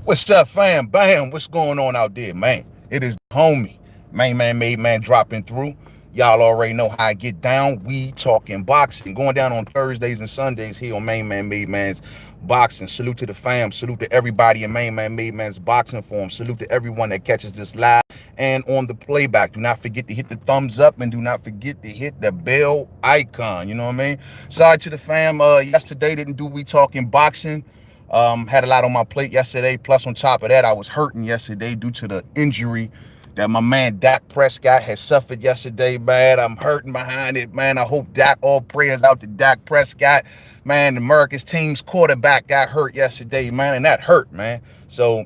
What's up, fam? Bam. What's going on out there, man? It is the homie, MainmanMademan dropping through. Y'all already know how I get down. We talking boxing. Going down on Thursdays and Sundays here on MainmanMademan's Boxing. Salute to the fam. Salute to everybody in MainmanMademan's Boxing Forum. Salute to everyone that catches this live and on the playback. Do not forget to hit the thumbs up and do not forget to hit the bell icon. You know what I mean? Sorry to the fam. Yesterday didn't do We Talking Boxing. Had a lot on my plate yesterday. Plus, on top of that, I was hurting yesterday due to the injury that my man Dak Prescott had suffered yesterday, man. I'm hurting behind it, man. I hope Dak, all prayers out to Dak Prescott. Man, America's team's quarterback got hurt yesterday, man, and that hurt, man. So,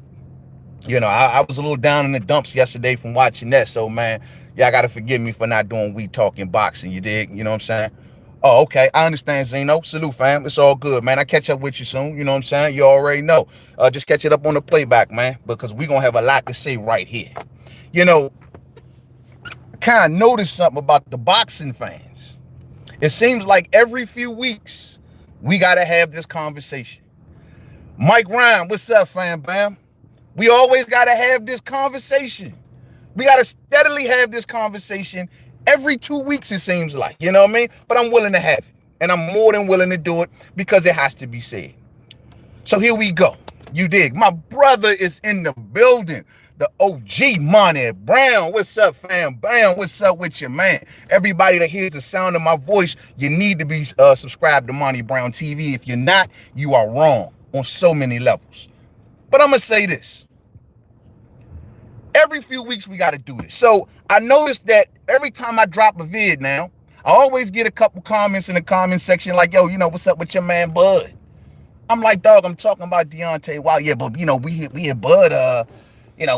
you know, I was a little down in the dumps yesterday from watching that. So, man, y'all got to forgive me for not doing We Talking Boxing, you dig? You know what I'm saying? Oh, okay. I understand, Zeno. Salute, fam. It's all good, man. I catch up with you soon. You know what I'm saying? You already know. Just catch it up on the playback, man, because we're going to have a lot to say right here. You know, I kind of noticed something about the boxing fans. It seems like every few weeks, we got to have this conversation. Mike Ryan, what's up, fam, bam? We always got to have this conversation. We got to steadily have this conversation every 2 weeks, it seems like, you know what I mean? But I'm willing to have it. And I'm more than willing to do it because it has to be said. So here we go. You dig? My brother is in the building. The OG Monty Brown. What's up, fam? Bam. What's up with you, man? Everybody that hears the sound of my voice, you need to be subscribed to Monty Brown TV. If you're not, you are wrong on so many levels. But I'm going to say this. Every few weeks, we got to do this. So I noticed that every time I drop a vid now, I always get a couple comments in the comment section like, yo, you know, what's up with your man, Bud? I'm like, dog, I'm talking about Deontay. Wow, yeah, but, you know, we hear Bud,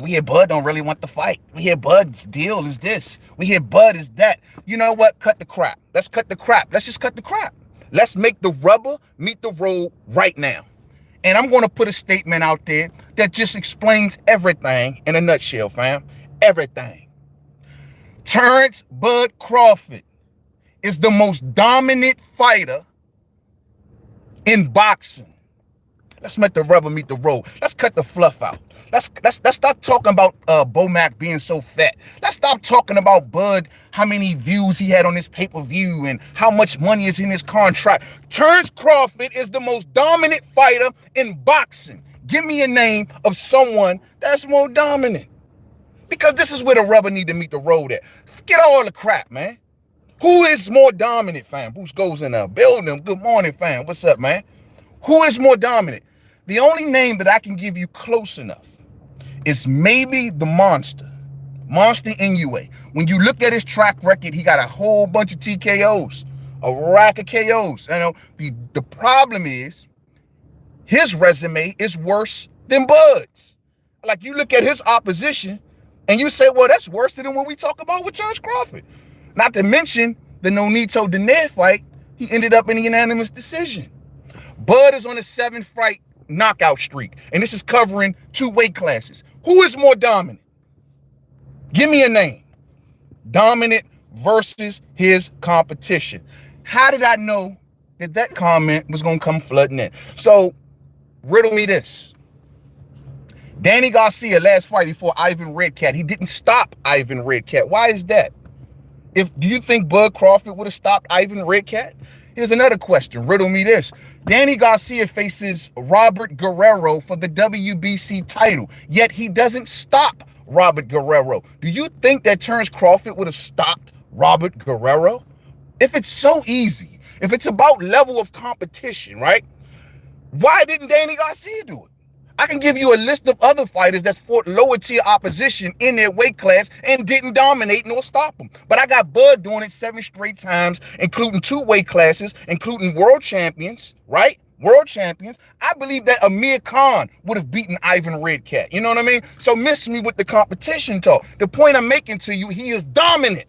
we hear Bud don't really want to fight. We hear Bud's deal is this. We hear Bud is that. You know what? Cut the crap. Let's cut the crap. Let's just cut the crap. Let's make the rubber meet the road right now. And I'm going to put a statement out there that just explains everything in a nutshell, fam. Everything. Terence Bud Crawford is the most dominant fighter in boxing. Let's make the rubber meet the road. Let's cut the fluff out. Let's stop talking about Bomac being so fat. Let's stop talking about Bud, how many views he had on his pay-per-view and how much money is in his contract. Terence Crawford is the most dominant fighter in boxing. Give me a name of someone that's more dominant. Because this is where the rubber need to meet the road at. Forget all the crap, man. Who is more dominant, fam? Bruce goes in there. Building. Good morning, fam. What's up, man? Who is more dominant? The only name that I can give you close enough is maybe the Monster Inoue. When you look at his track record, he got a whole bunch of TKOs, a rack of KOs. You know, the problem is his resume is worse than Bud's. Like, you look at his opposition and you say, well, that's worse than what we talk about with Terence Crawford. Not to mention the Nonito Donaire fight, he ended up in a unanimous decision. Bud is on a 7-fight knockout streak, and this is covering 2 weight classes. Who is more dominant? Give me a name. Dominant versus his competition. How did I know that comment was going to come flooding in? So, riddle me this. Danny Garcia, last fight before Ivan Redcat, he didn't stop Ivan Redcat. Why is that? Do you think Bud Crawford would have stopped Ivan Redcat? Here's another question. Riddle me this. Danny Garcia faces Robert Guerrero for the WBC title, yet he doesn't stop Robert Guerrero. Do you think that Terence Crawford would have stopped Robert Guerrero? If it's so easy, if it's about level of competition, right? Why didn't Danny Garcia do it? I can give you a list of other fighters that's fought lower tier opposition in their weight class and didn't dominate nor stop them. But I got Bud doing it 7 straight times, including 2 weight classes, including world champions, right? World champions. I believe that Amir Khan would have beaten Ivan Redcat. You know what I mean? So miss me with the competition talk. The point I'm making to you, he is dominant.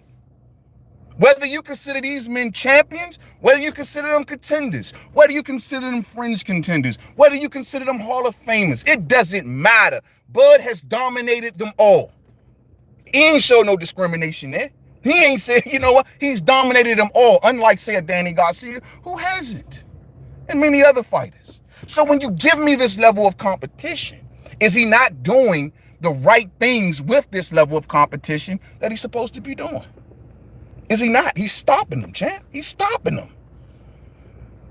Whether you consider these men champions, whether you consider them contenders, whether you consider them fringe contenders, whether you consider them Hall of Famers, it doesn't matter. Bud has dominated them all. He ain't show no discrimination there. He ain't said, you know what, he's dominated them all, unlike, say, a Danny Garcia, who hasn't, and many other fighters. So when you give me this level of competition, Is he not doing the right things with this level of competition that he's supposed to be doing? Is he not? He's stopping them, champ. He's stopping them.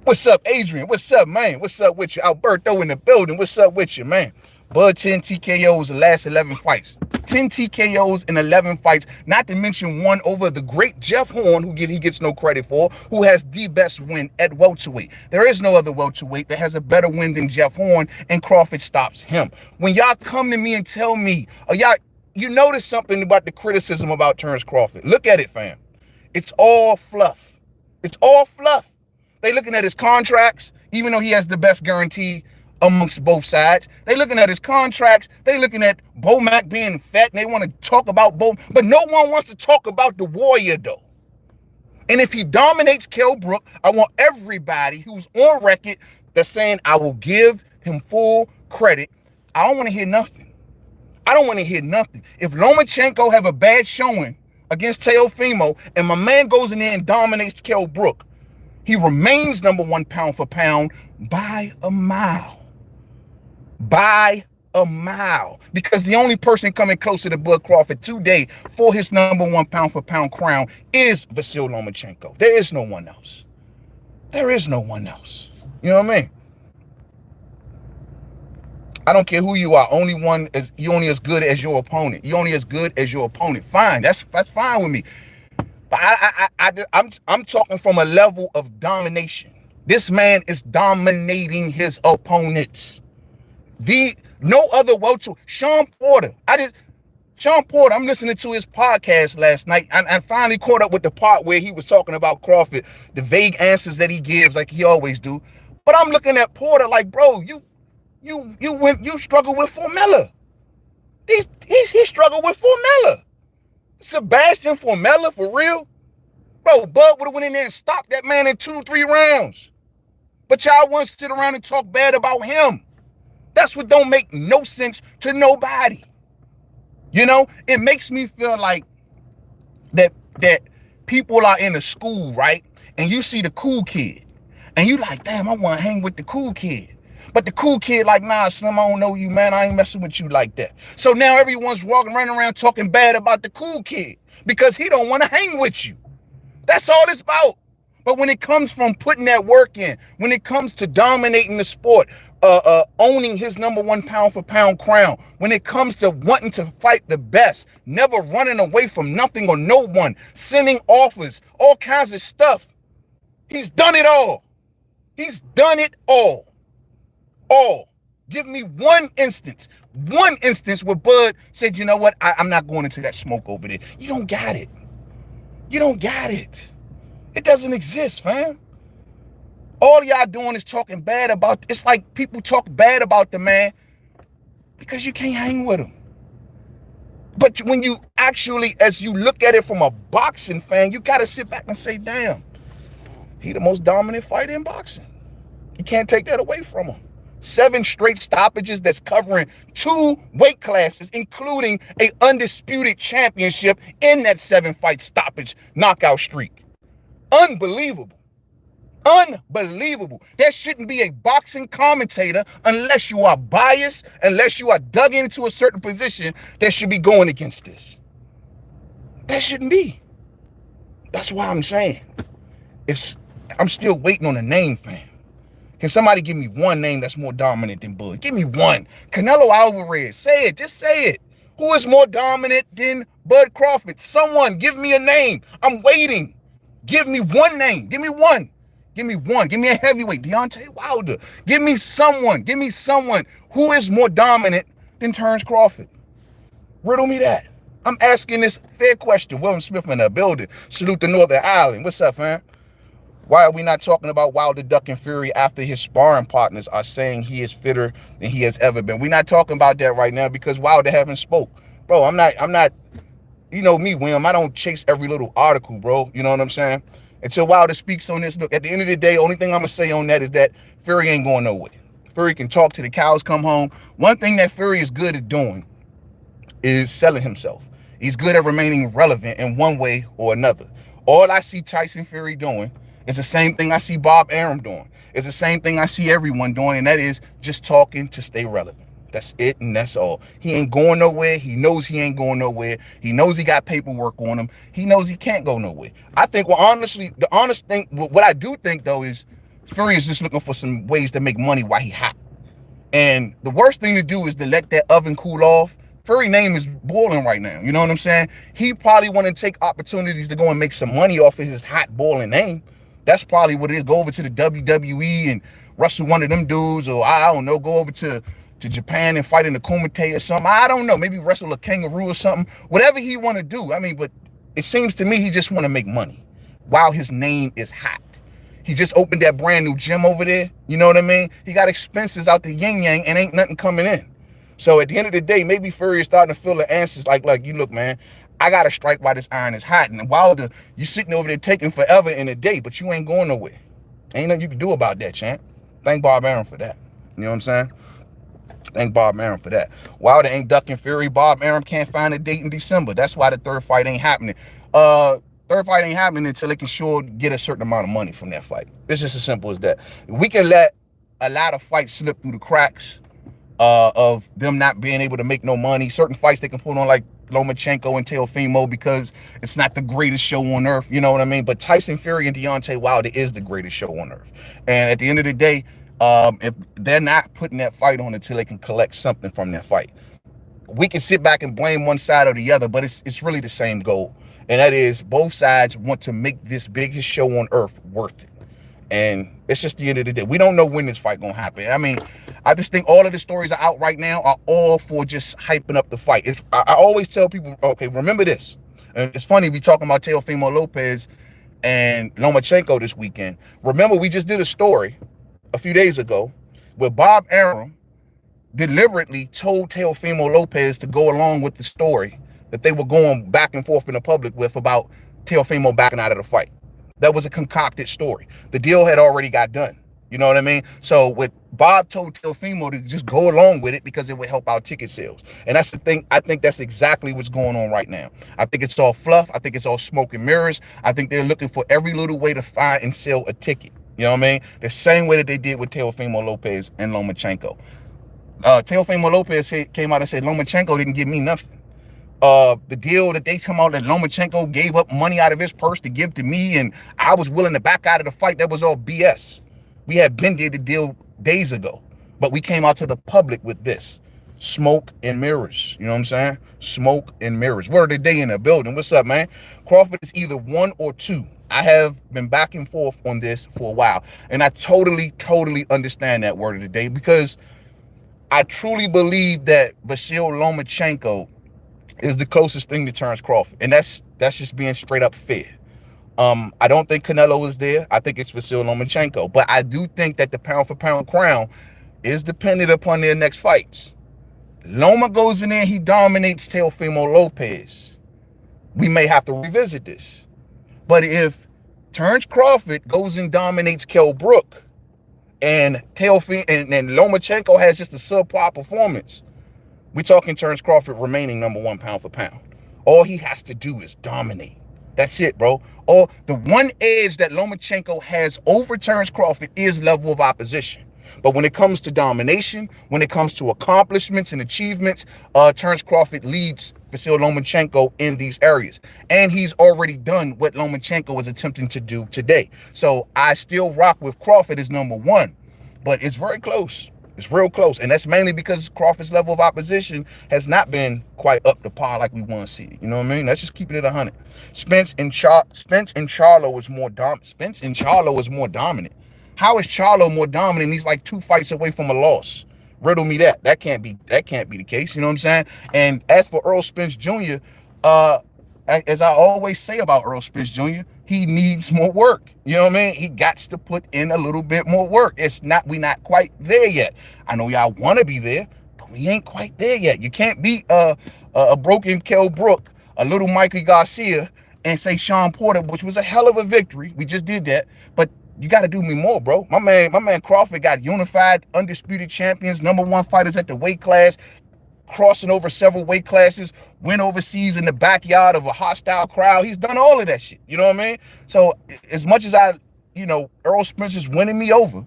What's up, Adrian? What's up, man? What's up with you? Alberto in the building. What's up with you, man? Bud, 10 TKOs in the last 11 fights. 10 TKOs in 11 fights, not to mention one over the great Jeff Horn, who he gets no credit for, who has the best win at welterweight. There is no other welterweight that has a better win than Jeff Horn, and Crawford stops him. When y'all come to me and tell me, you notice something about the criticism about Terence Crawford. Look at it, fam. It's all fluff. It's all fluff. They looking at his contracts, even though he has the best guarantee amongst both sides. They looking at his contracts. They looking at Bomac being fat, and they want to talk about Bo, but no one wants to talk about the warrior, though. And if he dominates Kell Brook, I want everybody who's on record that's saying I will give him full credit. I don't want to hear nothing. I don't want to hear nothing. If Lomachenko have a bad showing against Teofimo, and my man goes in there and dominates Kell Brook, he remains #1 pound for pound by a mile. By a mile. Because the only person coming closer to Bud Crawford today for his #1 pound for pound crown is Vasily Lomachenko. There is no one else. There is no one else. You know what I mean? I don't care who you are. You only as good as your opponent. You only as good as your opponent. Fine. That's fine with me. But I'm talking from a level of domination. This man is dominating his opponents. No other welterweight. Sean Porter, I'm listening to his podcast last night, and I finally caught up with the part where he was talking about Crawford, the vague answers that he gives like he always do. But I'm looking at Porter like, bro, you struggle with formula. He struggled with formula. Sebastian Formella, for real? Bro, Bud would have went in there and stopped that man in 2-3 rounds. But y'all want to sit around and talk bad about him. That's what don't make no sense to nobody. You know, it makes me feel like that people are in a school, right? And you see the cool kid. And you like, damn, I want to hang with the cool kid. But the cool kid like, nah, Slim, I don't know you, man. I ain't messing running with you like that. So now everyone's running around talking bad about the cool kid because he don't want to hang with you. That's all it's about. But when it comes from putting that work in, when it comes to dominating the sport, owning his #1 pound for pound crown, when it comes to wanting to fight the best, never running away from nothing or no one, sending offers, all kinds of stuff, he's done it all. He's done it all. All. Give me one instance where Bud said, you know what, I'm not going into that smoke over there. You don't got it. You don't got it. It doesn't exist, fam. All y'all doing is talking bad about, it's like people talk bad about the man because you can't hang with him. But when you actually, as you look at it from a boxing fan, you got to sit back and say, damn, he the most dominant fighter in boxing. You can't take that away from him. 7 straight stoppages that's covering 2 weight classes, including a undisputed championship in that 7-fight stoppage knockout streak. Unbelievable. Unbelievable. There shouldn't be a boxing commentator, unless you are biased, unless you are dug into a certain position, that should be going against this. That shouldn't be. That's why I'm saying, I'm still waiting on a name, fam. Can somebody give me one name that's more dominant than Bud? Give me one. Canelo Alvarez. Say it. Just say it. Who is more dominant than Bud Crawford? Someone give me a name. I'm waiting. Give me one name. Give me one. Give me one. Give me a heavyweight. Deontay Wilder. Give me someone. Give me someone who is more dominant than Terence Crawford. Riddle me that. I'm asking this fair question. William Smith in the building. Salute the Northern Island. What's up, fam? Why are we not talking about Wilder ducking Fury after his sparring partners are saying he is fitter than he has ever been? We're not talking about that right now because Wilder haven't spoke. Bro, I'm not, you know me, William, I don't chase every little article, bro. You know what I'm saying? Until Wilder speaks on this, look, at the end of the day, only thing I'm going to say on that is that Fury ain't going nowhere. Fury can talk till the cows come home. One thing that Fury is good at doing is selling himself. He's good at remaining relevant in one way or another. All I see Tyson Fury doing, it's the same thing I see Bob Arum doing. It's the same thing I see everyone doing, and that is just talking to stay relevant. That's it, and that's all. He ain't going nowhere. He knows he ain't going nowhere. He knows he got paperwork on him. He knows he can't go nowhere. I think, well, honestly, the honest thing, what I do think, though, is Fury is just looking for some ways to make money while he hot. And the worst thing to do is to let that oven cool off. Fury's name is boiling right now. You know what I'm saying? He probably want to take opportunities to go and make some money off of his hot boiling name. That's probably what it is. Go over to the WWE and wrestle one of them dudes, or I don't know, go over to Japan and fight in the Kumite or something. I don't know. Maybe wrestle a kangaroo or something. Whatever he want to do. I mean, but it seems to me he just want to make money while his name is hot. He just opened that brand new gym over there. You know what I mean? He got expenses out the yin yang and ain't nothing coming in. So at the end of the day, maybe Fury is starting to feel the answers like, you look, man, I got to strike while this iron is hot. And Wilder, you sitting over there taking forever in a day, but you ain't going nowhere. Ain't nothing you can do about that, champ. Thank Bob Arum for that. You know what I'm saying? Thank Bob Arum for that. Wilder ain't ducking Fury. Bob Arum can't find a date in December. That's why the third fight ain't happening. Third fight ain't happening until they can sure get a certain amount of money from that fight. It's just as simple as that. We can let a lot of fights slip through the cracks of them not being able to make no money. Certain fights they can put on, like Lomachenko and Teofimo, because it's not the greatest show on earth. You know what I mean? But Tyson Fury and Deontay Wilder is the greatest show on earth. And at the end of the day, if they're not putting that fight on until they can collect something from that fight, we can sit back and blame one side or the other, but it's really the same goal. And that is, both sides want to make this biggest show on earth worth it. And it's just the end of the day. We don't know when this fight gonna happen. I mean, I just think all of the stories are out right now are all for just hyping up the fight. I always tell people, okay, remember this. And it's funny, we talking about Teofimo Lopez and Lomachenko this weekend. Remember, we just did a story a few days ago where Bob Arum deliberately told Teofimo Lopez to go along with the story that they were going back and forth in the public with about Teofimo backing out of the fight. That was a concocted story. The deal had already got done. You know what I mean? So what Bob told Teofimo to just go along with it because it would help our ticket sales. And that's the thing. I think that's exactly what's going on right now. I think it's all fluff. I think it's all smoke and mirrors. I think they're looking for every little way to find and sell a ticket. You know what I mean? The same way that they did with Teofimo Lopez and Lomachenko. Teofimo Lopez came out and said, Lomachenko didn't give me nothing. The deal that they come out that Lomachenko gave up money out of his purse to give to me and I was willing to back out of the fight, that was all BS. We had been did the deal days ago, but we came out to the public with this. Smoke and mirrors. You know what I'm saying? Smoke and mirrors. Word of the day in the building. What's up, man? Crawford is either 1 or 2. I have been back and forth on this for a while, and I totally understand that word of the day, because I truly believe that Vasily Lomachenko is the closest thing to Terence Crawford, and that's just being straight up fair. I don't think Canelo is there. I think it's Vasily Lomachenko, but I do think that the pound for pound crown is dependent upon their next fights. Loma goes in there, he dominates Teofimo Lopez. We may have to revisit this. But if Terence Crawford goes and dominates Kell Brook, and Lomachenko has just a subpar performance, we're talking Terence Crawford remaining #1 pound for pound. All he has to do is dominate. That's it, bro. Or the one edge that Lomachenko has over Terence Crawford is level of opposition. But when it comes to domination, when it comes to accomplishments and achievements, Terence Crawford leads Vasily Lomachenko in these areas. And he's already done what Lomachenko is attempting to do today. So I still rock with Crawford as #1, but it's very close. It's real close. And that's mainly because Crawford's level of opposition has not been quite up to par like we want to see it. You know what I mean? That's just keeping it 100. Spence and Charlo is more dominant. How is Charlo more dominant? He's like 2 fights away from a loss. Riddle me that. That can't be the case. You know what I'm saying? And as for Errol Spence Jr., as I always say about Errol Spence Jr., he needs more work. You know what I mean? He got to put in a little bit more work. We not quite there yet. I know y'all want to be there, but we ain't quite there yet. You can't beat a broken Kell Brook, a little Mikey Garcia, and say Sean Porter, which was a hell of a victory. We just did that, but you got to do me more, bro. My man Crawford got unified, undisputed champions, #1 fighters at the weight class, crossing over several weight classes, went overseas in the backyard of a hostile crowd. He's done all of that shit. You know what I mean? So as much as Errol Spence is winning me over,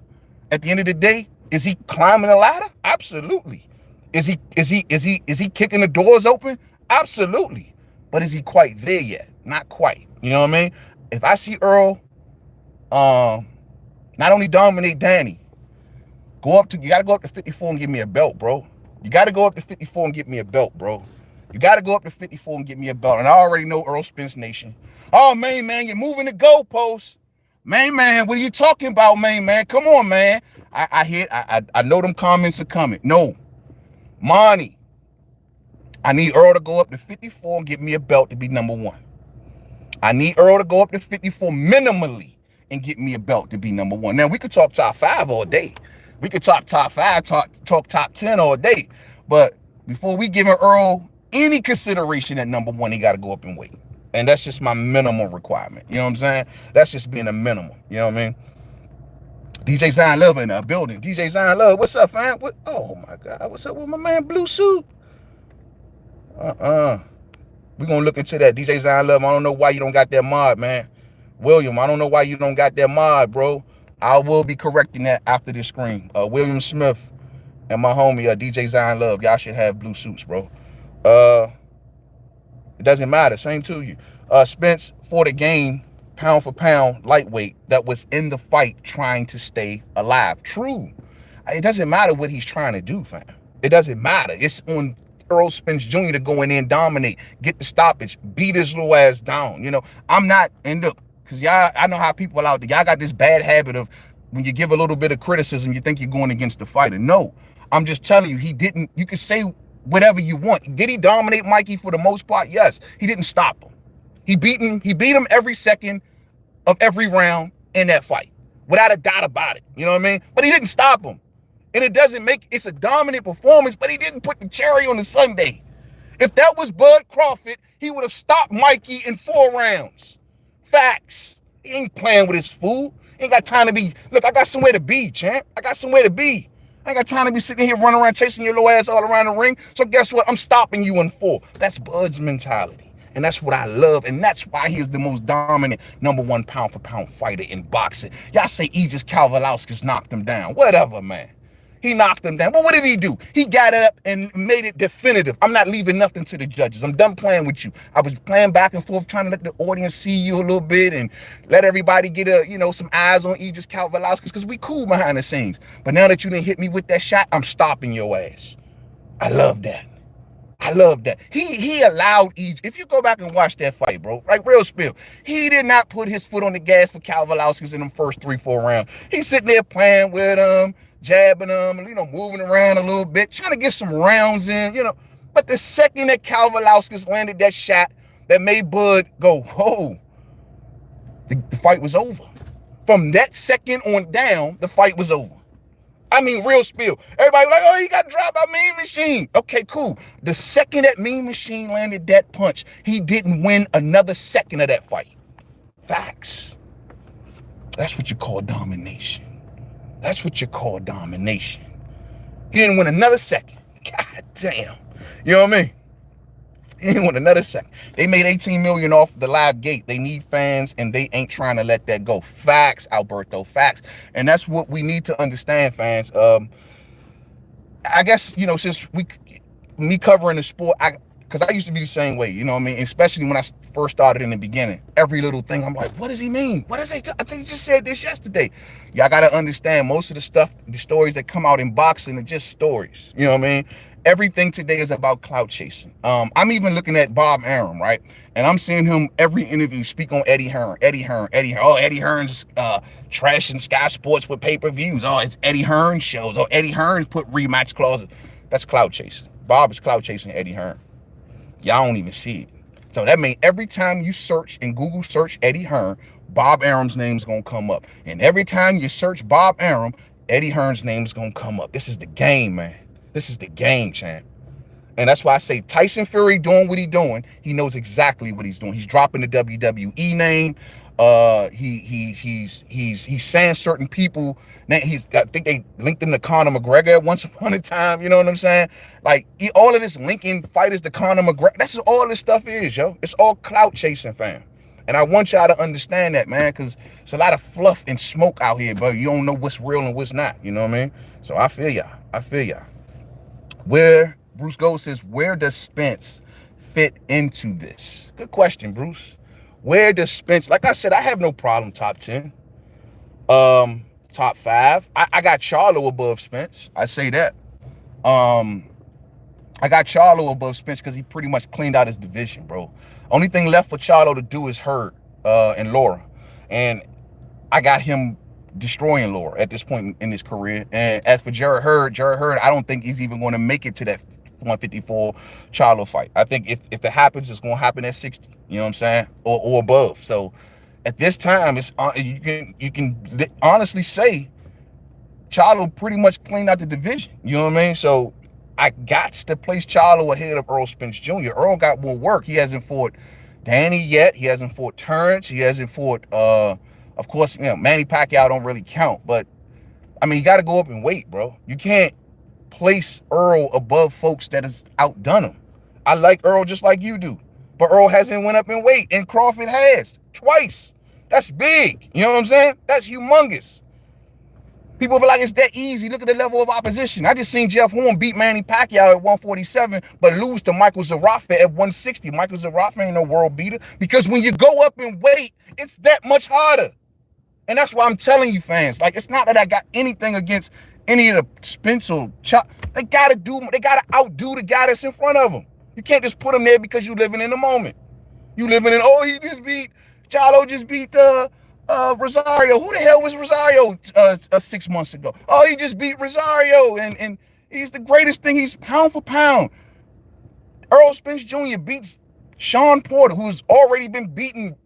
at the end of the day, is he climbing the ladder? Absolutely. Is he kicking the doors open? Absolutely. But is he quite there yet? Not quite. You know what I mean? If I see Earl not only dominate Danny, you gotta go up to 54 and give me a belt, bro. You gotta go up to 54 and get me a belt, bro. You gotta go up to 54 and get me a belt. And I already know Errol Spence Nation. Oh, man, you're moving the goalposts. Man, what are you talking about, man? Come on, man. I know them comments are coming. No. Monty, I need Earl to go up to 54 and get me a belt to be number one. I need Earl to go up to 54 minimally and get me a belt to be number one. Now, we could talk top 5 all day. We could talk top 5, talk top 10 all day. But before we give Earl any consideration at number one, he got to go up and weight. And that's just my minimum requirement. You know what I'm saying? That's just being a minimum. You know what I mean? DJ Zion Love in the building. DJ Zion Love, what's up, fam? Oh, my God. What's up with my man, Blue Suit? We're going to look into that. DJ Zion Love, I don't know why you don't got that mod, man. William, I don't know why you don't got that mod, bro. I will be correcting that after this screen. William Smith and my homie, DJ Zion Love, y'all should have blue suits, bro. It doesn't matter. Same to you. Spence for the game, pound for pound, lightweight that was in the fight trying to stay alive. True. It doesn't matter what he's trying to do, fam. It doesn't matter. It's on Errol Spence Jr. to go in there and dominate, get the stoppage, beat his little ass down. You know, I'm not in the, because y'all, I know how people out there, y'all got this bad habit of when you give a little bit of criticism, you think you're going against the fighter. No, I'm just telling you, he didn't, you can say whatever you want. Did he dominate Mikey for the most part? Yes. He didn't stop him. He beat him every second of every round in that fight, without a doubt about it. You know what I mean? But he didn't stop him. And it doesn't make, it's a dominant performance, but he didn't put the cherry on the sundae. If that was Bud Crawford, he would have stopped Mikey in 4 rounds. Facts. He ain't playing with his food. He ain't got time to be, look, I got somewhere to be, champ. I got somewhere to be. I ain't got time to be sitting here running around chasing your little ass all around the ring. So guess what? I'm stopping you in 4. That's Bud's mentality. And that's what I love. And that's why he's the most dominant #1 pound for pound fighter in boxing. Y'all say Aegis Kalvalowskis knocked him down. Whatever, man. He knocked him down. But what did he do? He got it up and made it definitive. I'm not leaving nothing to the judges. I'm done playing with you. I was playing back and forth, trying to let the audience see you a little bit and let everybody get some eyes on Aegis Kalvalowskis, because we cool behind the scenes. But now that you didn't hit me with that shot, I'm stopping your ass. I love that. I love that. He allowed Aegis. If you go back and watch that fight, bro, like real spill, he did not put his foot on the gas for Kalvalowskis in them first 3-4 rounds. He's sitting there playing with him, jabbing him, moving around a little bit, trying to get some rounds in, But the second that Kalvalowskis landed that shot that made Bud go, whoa, the fight was over. From that second on down, the fight was over. I mean, real spill. Everybody was like, oh, he got dropped by Mean Machine. Okay, cool. The second that Mean Machine landed that punch, he didn't win another second of that fight. Facts. That's what you call domination. That's what you call domination. He didn't win another second. God damn. You know what I mean? He didn't win another second. They made $18 million off the live gate. They need fans, and they ain't trying to let that go. Facts, Alberto, facts. And that's what we need to understand, fans. I guess, since me covering the sport, because I used to be the same way, you know what I mean? Especially when I first started in the beginning. Every little thing, I'm like, what does he mean? What does he? I think he just said this yesterday. Y'all got to understand, most of the stuff, the stories that come out in boxing are just stories. You know what I mean? Everything today is about clout chasing. I'm even looking at Bob Arum, right? And I'm seeing him every interview speak on Eddie Hearn. Oh, Eddie Hearn's trashing Sky Sports with pay-per-views. Oh, it's Eddie Hearn shows. Oh, Eddie Hearn put rematch clauses. That's clout chasing. Bob is clout chasing Eddie Hearn. Y'all don't even see it. So that means every time you search in Google search Eddie Hearn, Bob Arum's name's gonna come up. And every time you search Bob Arum, Eddie Hearn's name's gonna come up. This is the game, man. This is the game, champ. And that's why I say Tyson Fury doing what he's doing. He knows exactly what he's doing. He's dropping the WWE name. He's saying certain people. Now I think they linked him to Conor McGregor once upon a time. You know what I'm saying? Like all of this linking fighters to Conor McGregor. That's what all this stuff is, yo. It's all clout chasing, fam. And I want y'all to understand that, man, because it's a lot of fluff and smoke out here, but you don't know what's real and what's not. You know what I mean? So I feel y'all. Bruce Gold says, where does Spence fit into this? Good question, Bruce. Where does Spence, like I said, I have no problem top 10. Top 5. I got Charlo above Spence. I say that. I got Charlo above Spence because he pretty much cleaned out his division, bro. Only thing left for Charlo to do is Hurd and Laura. And I got him destroying Laura at this point in his career. And as for Jarrett Hurd, I don't think he's even going to make it to that 154 Charlo fight. I think if it happens, it's going to happen at 60. You know what I'm saying? Or above. So at this time, it's you can honestly say Charlo pretty much cleaned out the division. You know what I mean? So I got to place Charlo ahead of Errol Spence Jr. Earl got more work. He hasn't fought Danny yet. He hasn't fought Terence. He hasn't fought, of course, you know, Manny Pacquiao don't really count. But, I mean, you got to go up and wait, bro. You can't place Earl above folks that has outdone him. I like Earl just like you do. But Earl hasn't went up in weight, and Crawford has. Twice. That's big. You know what I'm saying? That's humongous. People be like, it's that easy. Look at the level of opposition. I just seen Jeff Horn beat Manny Pacquiao at 147, but lose to Michael Zarafa at 160. Michael Zarafa ain't no world beater, because when you go up in weight, it's that much harder. And that's why I'm telling you, fans, like, it's not that I got anything against any of the Spence or Chop. They gotta outdo the guy that's in front of them. You can't just put him there because you living in the moment. You living in, oh, he just beat, Charlo just beat Rosario. Who the hell was Rosario 6 months ago? Oh, he just beat Rosario, and he's the greatest thing. He's pound for pound. Errol Spence Jr. beats Sean Porter, who's already been beaten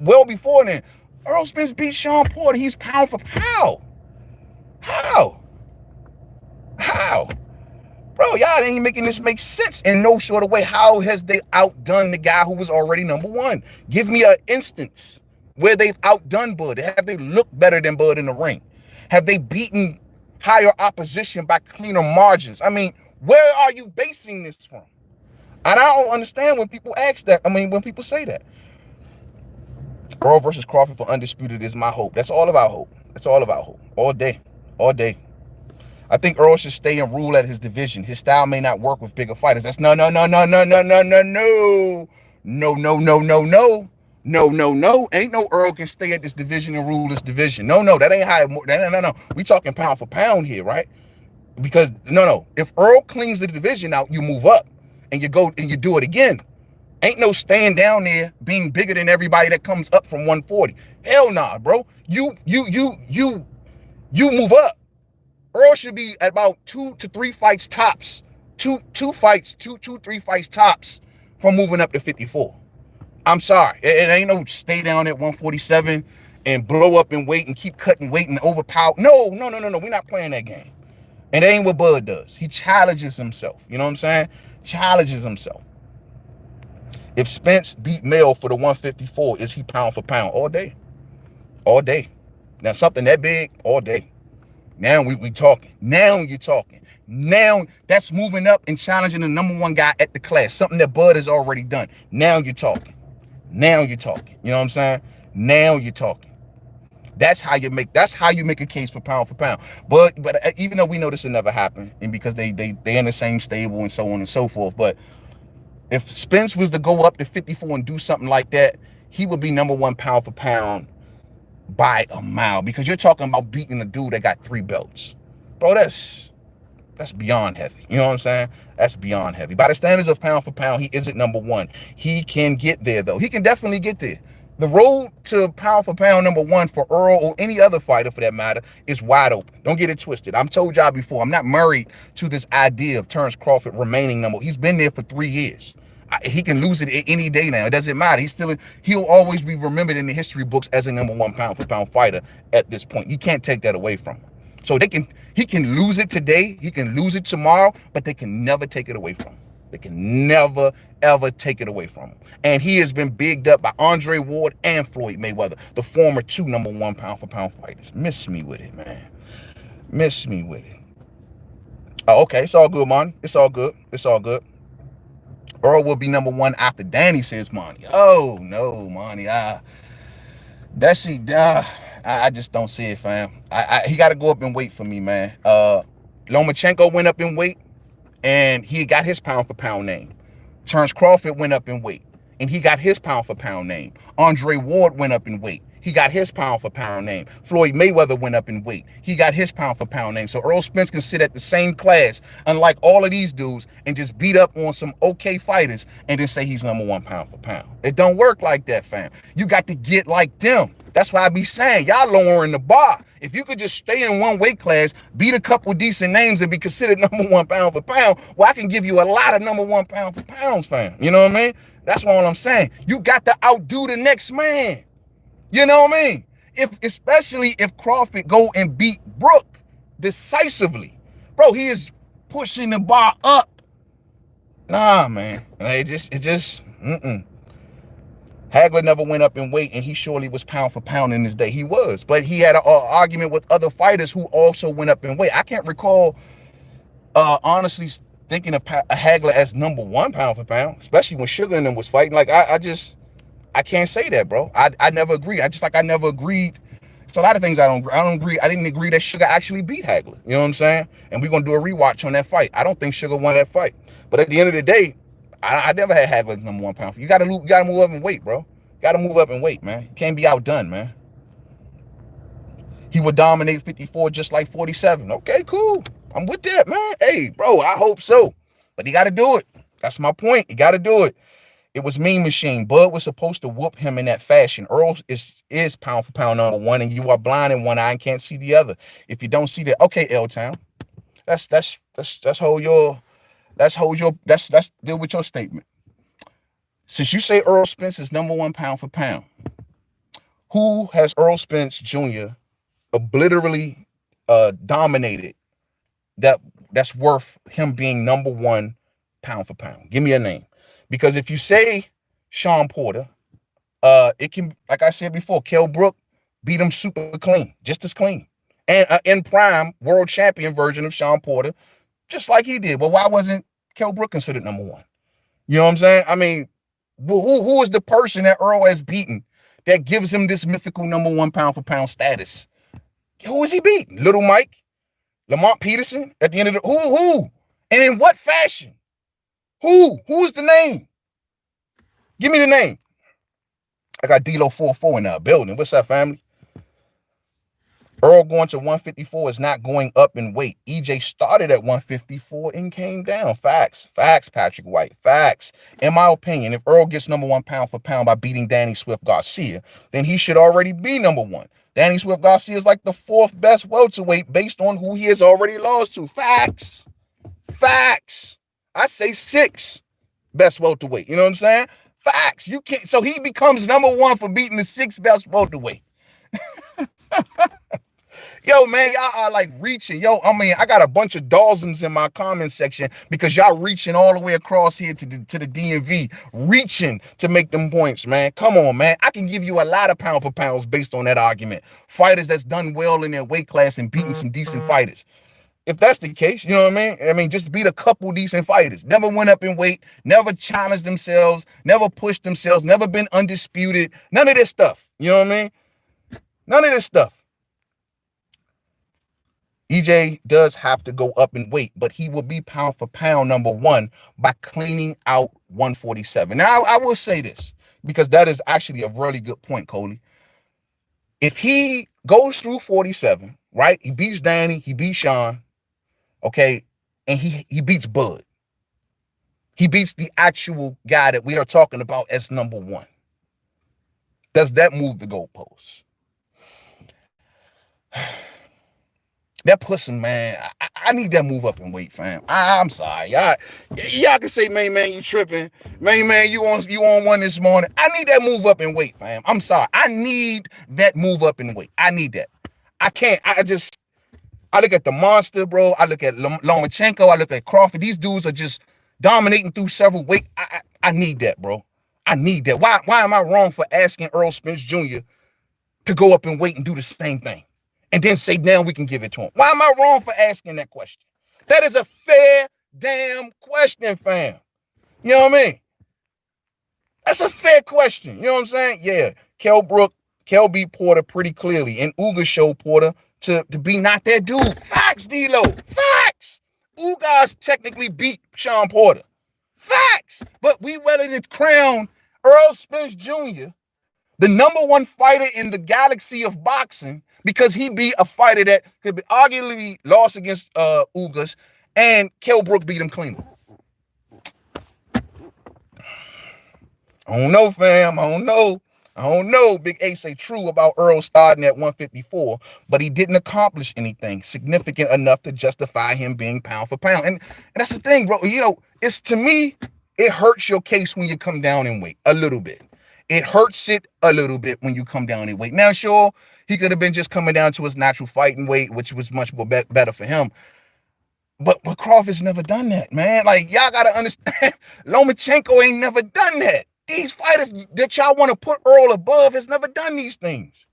well before then. Errol Spence beat Sean Porter. He's pound for pound. How? Bro, y'all ain't making this make sense in no sort of way. How has they outdone the guy who was already number one? Give me an instance where they've outdone Bud. Have they looked better than Bud in the ring? Have they beaten higher opposition by cleaner margins? I mean, where are you basing this from? And I don't understand when people ask that. I mean, when people say that. Earl versus Crawford for undisputed is my hope. That's all about hope. That's all about hope. All day. All day. I think Earl should stay and rule at his division. His style may not work with bigger fighters. That's no. Ain't no Earl can stay at this division and rule this division. No, that ain't how it. No. We talking pound for pound here, right? Because no. If Earl cleans the division out, you move up and you go and you do it again. Ain't no staying down there being bigger than everybody that comes up from 140. Hell nah, bro. You move up. Earl should be at about 2 to 3 fights tops. Two, 3 fights tops from moving up to 54. I'm sorry. It ain't no stay down at 147 and blow up and wait and keep cutting weight and overpower. No. We're not playing that game. And it ain't what Bud does. He challenges himself. You know what I'm saying? Challenges himself. If Spence beat Mel for the 154, is he pound for pound? All day. All day. Now, something that big, all day. Now we talking. Now you're talking. Now that's moving up and challenging the number one guy at the class. Something that Bud has already done. Now you're talking. Now you're talking. You know what I'm saying? Now you're talking. That's how you make a case for pound. But even though we know this will never happen, and because they in the same stable and so on and so forth, but if Spence was to go up to 54 and do something like that, he would be number one pound for pound by a mile, because you're talking about beating a dude that got 3 belts. Bro, that's beyond heavy. You know what I'm saying? That's beyond heavy. By the standards of pound for pound, he isn't number one. He can get there, though. He can definitely get there. The road to pound for pound number one for Earl or any other fighter for that matter is wide open. Don't get it twisted. I've told y'all before, I'm not married to this idea of Terence Crawford remaining number. He's been there for 3 years. He can lose it any day now. It doesn't matter. He'll always be remembered in the history books as a number one pound for pound fighter at this point. You can't take that away from him. So he can lose it today, he can lose it tomorrow, but they can never take it away from him. They can never, ever take it away from him. And he has been bigged up by Andre Ward and Floyd Mayweather, the former 2 number one pound for pound fighters. Miss me with it, man. Miss me with it. Oh, okay, it's all good, man. It's all good. Earl will be number one after Danny, says Monty. Oh, no, Monty. I just don't see it, fam. He got to go up in weight for me, man. Lomachenko went up in weight. and he got his pound for pound name. Terence Crawford went up in weight, and he got his pound for pound name. Andre Ward went up in weight. He got his pound for pound name. Floyd Mayweather went up in weight. He got his pound for pound name. So Errol Spence can sit at the same class, unlike all of these dudes, and just beat up on some okay fighters and then say he's #1 pound for pound. It don't work like that, fam. You got to get like them. That's why I be saying, y'all lowering the bar. If you could just stay in one weight class, beat a couple decent names, and be considered #1 pound for pound, well, I can give you a lot of #1 pound for pounds, fam. You know what I mean? That's all I'm saying. You got to outdo the next man. You know what I mean? Especially if Crawford go and beat Brook decisively. Bro, he is pushing the bar up. Nah, man. It just. Hagler never went up in weight, and he surely was pound for pound in his day. He was. But he had an argument with other fighters who also went up in weight. I can't recall, honestly, thinking of Hagler as #1 pound for pound, especially when Sugar and them was fighting. Like, I can't say that, bro. I never agreed. I never agreed. It's a lot of things I don't agree. I didn't agree that Sugar actually beat Hagler. You know what I'm saying? And we're going to do a rewatch on that fight. I don't think Sugar won that fight. But at the end of the day, I never had Hagler as #1 pound. You got to move up in weight, bro. Got to move up in weight, man. You can't be outdone, man. He would dominate 54 just like 47. Okay, cool. I'm with that, man. Hey, bro, I hope so. But he got to do it. That's my point. He got to do it. It was Mean Machine. Bud was supposed to whoop him in that fashion. Earl is pound for pound #1, and you are blind in one eye and can't see the other. If you don't see that, okay, L-Town. Let's deal with your statement. Since you say Errol Spence is #1 pound for pound, who has Errol Spence Jr. obliteratively dominated that's worth him being #1 pound for pound? Give me a name. Because if you say Sean Porter, it can, like I said before, Kell Brook beat him super clean, just as clean. And in prime, world champion version of Sean Porter, just like he did. Well, why wasn't Kell Brook considered #1? You know what I'm saying? I mean, who is the person that Earl has beaten that gives him this mythical #1 pound for pound status? Who is he beating? Little Mike? Lamont Peterson? At the end of the who? And in what fashion? Who's the name? Give me the name. I got D-Lo 44 in our building. What's up, family? Earl going to 154 is not going up in weight. EJ started at 154 and came down. Facts, Patrick White. Facts. In my opinion, if Earl gets #1 pound for pound by beating Danny Swift Garcia, then he should already be #1. Danny Swift Garcia is like the 4th best welterweight based on who he has already lost to. Facts. I say 6th best welterweight. You know what I'm saying? Facts. You can't. So he becomes #1 for beating the 6th best welterweight. Yo, man, y'all are like reaching. Yo, I mean, I got a bunch of dozens in my comment section because y'all reaching all the way across here to the DMV, reaching to make them points, man. Come on, man. I can give you a lot of pound for pounds based on that argument. Fighters that's done well in their weight class and beating some decent fighters. If that's the case, you know what I mean? I mean, just beat a couple decent fighters. Never went up in weight, never challenged themselves, never pushed themselves, never been undisputed. None of this stuff. You know what I mean? None of this stuff. EJ does have to go up in weight, but he will be pound for pound #1 by cleaning out 147. Now, I will say this, because that is actually a really good point, Coley. If he goes through 47, right? He beats Danny, he beats Sean, okay, and he beats Bud. He beats the actual guy that we are talking about as #1. Does that move the goalposts? That puts him, man. I need that move up in weight, fam. I'm sorry. Y'all can say, man, you tripping. Man, you on one this morning. I need that move up in weight, fam. I'm sorry. I need that move up in weight. I need that. I can't. I look at the monster, bro. I look at Lomachenko. I look at Crawford. These dudes are just dominating through several weight. I need that, bro. I need that. Why am I wrong for asking Errol Spence Jr. to go up and weight and do the same thing? And then say, now we can give it to him. Why am I wrong for asking that question? That is a fair damn question, fam. You know what I mean? That's a fair question. You know what I'm saying? Yeah. Kell Brook, Kell beat Porter pretty clearly. And Uga showed Porter to be not that dude. Facts, D-Lo. Facts. Ugas technically beat Sean Porter. Facts. But we rather than crown Errol Spence Jr. the #1 fighter in the galaxy of boxing because he beat a fighter that could be arguably lost against Ugas, and Kell Brook beat him cleanly. I don't know, fam. I don't know. Big A say true about Earl starting at 154, but he didn't accomplish anything significant enough to justify him being pound for pound. And that's the thing, bro. You know, it's, to me, it hurts your case when you come down in weight a little bit. It hurts it a little bit when you come down in weight. Now, sure, he could have been just coming down to his natural fighting weight, which was much more better for him. But Crawford's never done that, man. Like, y'all got to understand, Lomachenko ain't never done that. These fighters that y'all want to put Earl above has never done these things.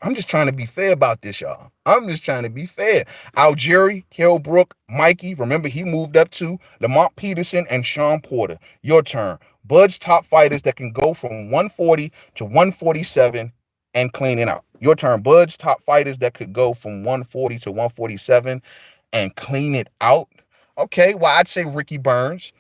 I'm just trying to be fair about this, y'all. I'm just trying to be fair. Algieri, Kell Brook, Mikey, remember he moved up to Lamont Peterson and Sean Porter. Your turn. Bud's top fighters that can go from 140 to 147 and clean it out. Your turn. Bud's top fighters that could go from 140 to 147 and clean it out. Okay, well, I'd say Ricky Burns,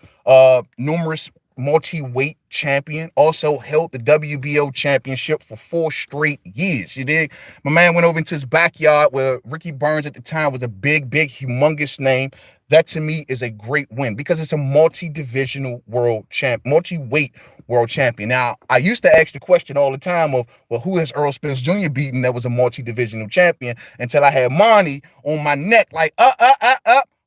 numerous multi-weight champion, also held the WBO championship for 4 straight years. You dig? My man went over into his backyard where Ricky Burns at the time was a big, humongous name. That to me is a great win because it's a multi-divisional multi-weight world champion. Now, I used to ask the question all the time of, well, who has Errol Spence Jr. beaten that was a multi-divisional champion, until I had Monty on my neck like,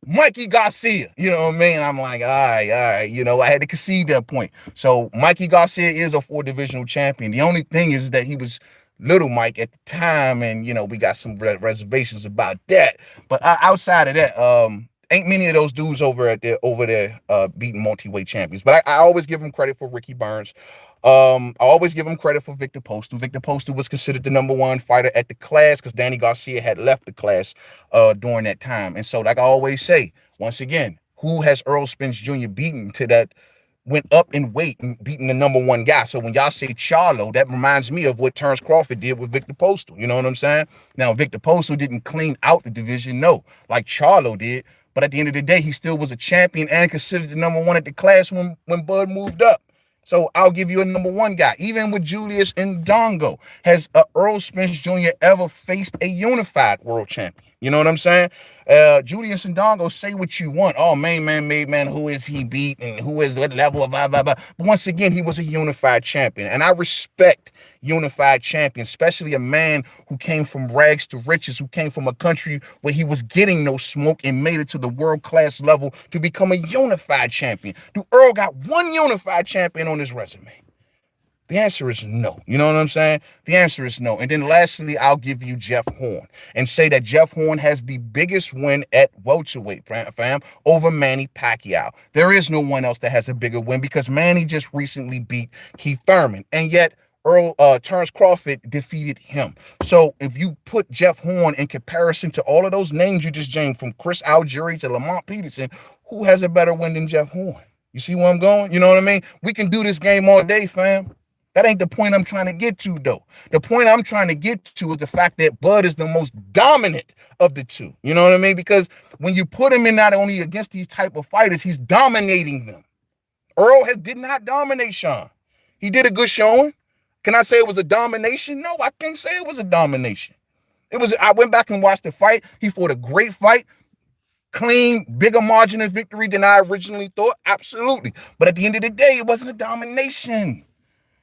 Mikey Garcia, you know what I mean? I'm like, all right, you know, I had to concede that point. So Mikey Garcia is a 4-divisional champion. The only thing is that he was Little Mike at the time, and, you know, we got some reservations about that. But outside of that, ain't many of those dudes over there beating multi-weight champions. But I always give him credit for Ricky Burns. I always give him credit for Victor Postol. Victor Postol was considered the #1 fighter at the class because Danny Garcia had left the class during that time. And so, like I always say, once again, who has Errol Spence Jr. beaten to that went up in weight and beating the #1 guy? So when y'all say Charlo, that reminds me of what Terence Crawford did with Victor Postol. You know what I'm saying? Now, Victor Postol didn't clean out the division, no, like Charlo did. But at the end of the day, he still was a champion and considered the #1 at the class when Bud moved up. So I'll give you a #1 guy. Even with Julius Ndongo, has Errol Spence Jr. ever faced a unified world champion? You know what I'm saying? Julius Ndongo, say what you want. Oh, Mainman Mademan, who is he beat and who is what level of blah, blah, blah. But once again, he was a unified champion. And I respect unified champions, especially a man who came from rags to riches, who came from a country where he was getting no smoke and made it to the world-class level to become a unified champion. Do Earl got one unified champion on his resume? The answer is no. You know what I'm saying? The answer is no. And then lastly, I'll give you Jeff Horn and say that Jeff Horn has the biggest win at welterweight, fam, over Manny Pacquiao. There is no one else that has a bigger win because Manny just recently beat Keith Thurman. And yet, Terence Crawford defeated him. So if you put Jeff Horn in comparison to all of those names you just named, from Chris Algieri to Lamont Peterson, who has a better win than Jeff Horn? You see where I'm going? You know what I mean? We can do this game all day, fam. That ain't the point I'm trying to get to, though. The point I'm trying to get to is the fact that Bud is the most dominant of the two. You know what I mean? Because when you put him in not only against these type of fighters, he's dominating them. Earl did not dominate Sean. He did a good showing. Can I say it was a domination? No, I can't say it was a domination. I went back and watched the fight. He fought a great fight. Clean, bigger margin of victory than I originally thought. Absolutely. But at the end of the day, it wasn't a domination.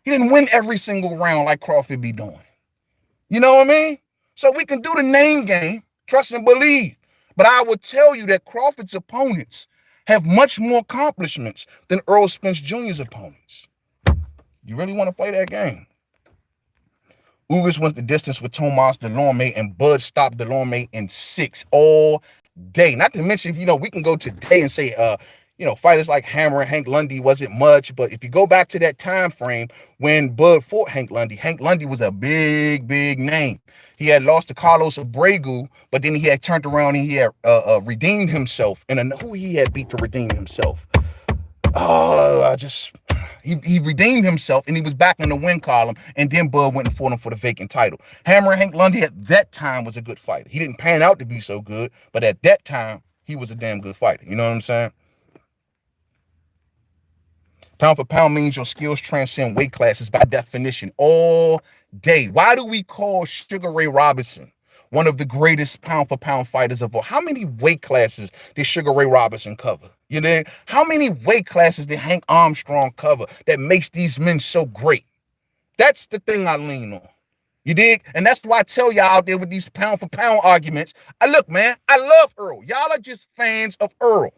He didn't win every single round like Crawford be doing. You know what I mean? So we can do the name game, trust and believe. But I will tell you that Crawford's opponents have much more accomplishments than Errol Spence Jr.'s opponents. You really want to play that game? Ugas went the distance with Tomas Delorme, and Bud stopped Delorme in 6 all day. Not to mention, we can go today and say, fighters like Hammer and Hank Lundy wasn't much, but if you go back to that time frame when Bud fought Hank Lundy was a big name. He had lost to Carlos Abregu, but then he had turned around and he had redeemed himself. And who he had beat to redeem himself? He redeemed himself, and he was back in the win column, and then Bud went and fought him for the vacant title. Hammer Hank Lundy at that time was a good fighter. He didn't pan out to be so good, but at that time, he was a damn good fighter. You know what I'm saying? Pound for pound means your skills transcend weight classes by definition all day. Why do we call Sugar Ray Robinson one of the greatest pound for pound fighters of all? How many weight classes did Sugar Ray Robinson cover? You know, how many weight classes did Hank Armstrong cover that makes these men so great? That's the thing I lean on. You dig? And that's why I tell y'all out there with these pound for pound arguments. Look, man, I love Earl. Y'all are just fans of Earl.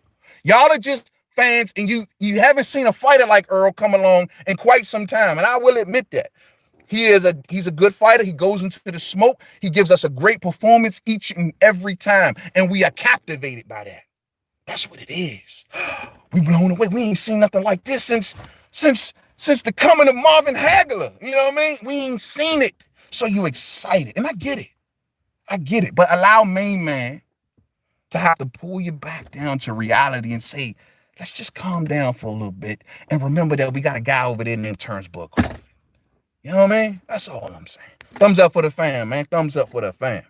Y'all are just fans, and you haven't seen a fighter like Earl come along in quite some time. And I will admit that. He's a good fighter. He goes into the smoke. He gives us a great performance each and every time. And we are captivated by that. That's what it is. We blown away. We ain't seen nothing like this since the coming of Marvin Hagler. You know what I mean? We ain't seen it. So you excited. And I get it. But allow Main Man to have to pull you back down to reality and say, let's just calm down for a little bit and remember that we got a guy over there named Terence Crawford. You know what I mean? That's all I'm saying. Thumbs up for the fam, man. Thumbs up for the fam.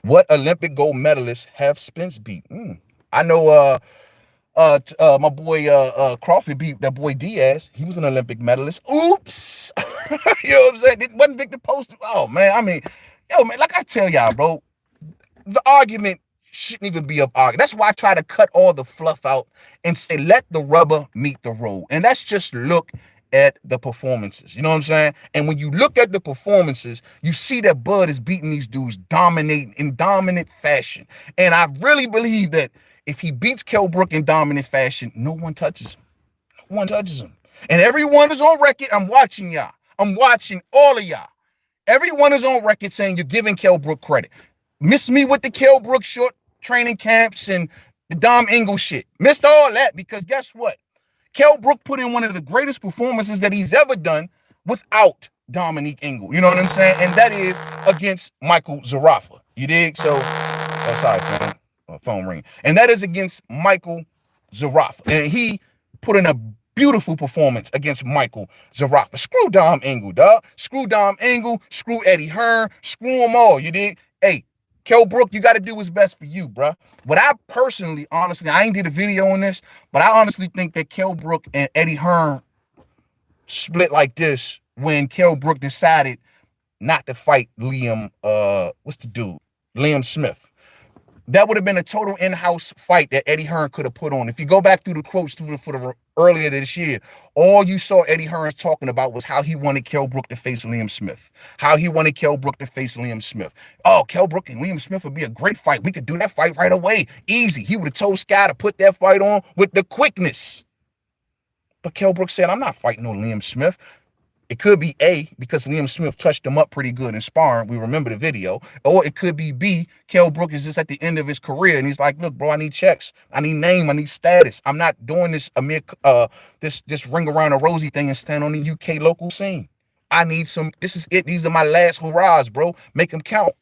What Olympic gold medalists have Spence beat? I know my boy Crawford beat that boy Diaz. He was an Olympic medalist. Oops. You know what I'm saying? It wasn't Victor Post. Oh, man. I mean, man, like I tell y'all, bro, the argument shouldn't even be up argument. That's why I try to cut all the fluff out and say, let the rubber meet the road. And that's just look at the performances. You know what I'm saying? And when you look at the performances, you see that Bud is beating these dudes in dominant fashion. And I really believe that if he beats Kell Brook in dominant fashion, no one touches him. No one touches him. And everyone is on record. I'm watching y'all. I'm watching all of y'all. Everyone is on record saying you're giving Kell Brook credit. Miss me with the Kell Brook short training camps and the Dom Ingle shit. Missed all that because guess what? Kell Brook put in one of the greatest performances that he's ever done without Dominique Ingle. You know what I'm saying? And that is against Michael Zarafa. You dig? So, sorry, man. Phone ring. And that is against Michael Zarafa. And he put in a beautiful performance against Michael Zarafa. Screw Dom Ingle, dog. Screw Dom Ingle. Screw Eddie Hearn. Screw them all. You dig? Hey, Kell Brook, you got to do what's best for you, bruh. But I personally, honestly, I ain't did a video on this, but I honestly think that Kell Brook and Eddie Hearn split like this when Kell Brook decided not to fight Liam, what's the dude? Liam Smith. That would have been a total in-house fight that Eddie Hearn could have put on. If you go back through the quotes earlier this year, all you saw Eddie Hearn talking about was how he wanted Kell Brook to face Liam Smith. How he wanted Kell Brook to face Liam Smith. Oh, Kell Brook and Liam Smith would be a great fight. We could do that fight right away. Easy. He would have told Sky to put that fight on with the quickness. But Kell Brook said, I'm not fighting no Liam Smith. It could be A, because Liam Smith touched him up pretty good in sparring. We remember the video. Or it could be B, Kell Brook is just at the end of his career. And he's like, look, bro, I need checks. I need name. I need status. I'm not doing this this ring around a rosy thing and stand on the UK local scene. I need some, this is it. These are my last hurrahs, bro. Make them count.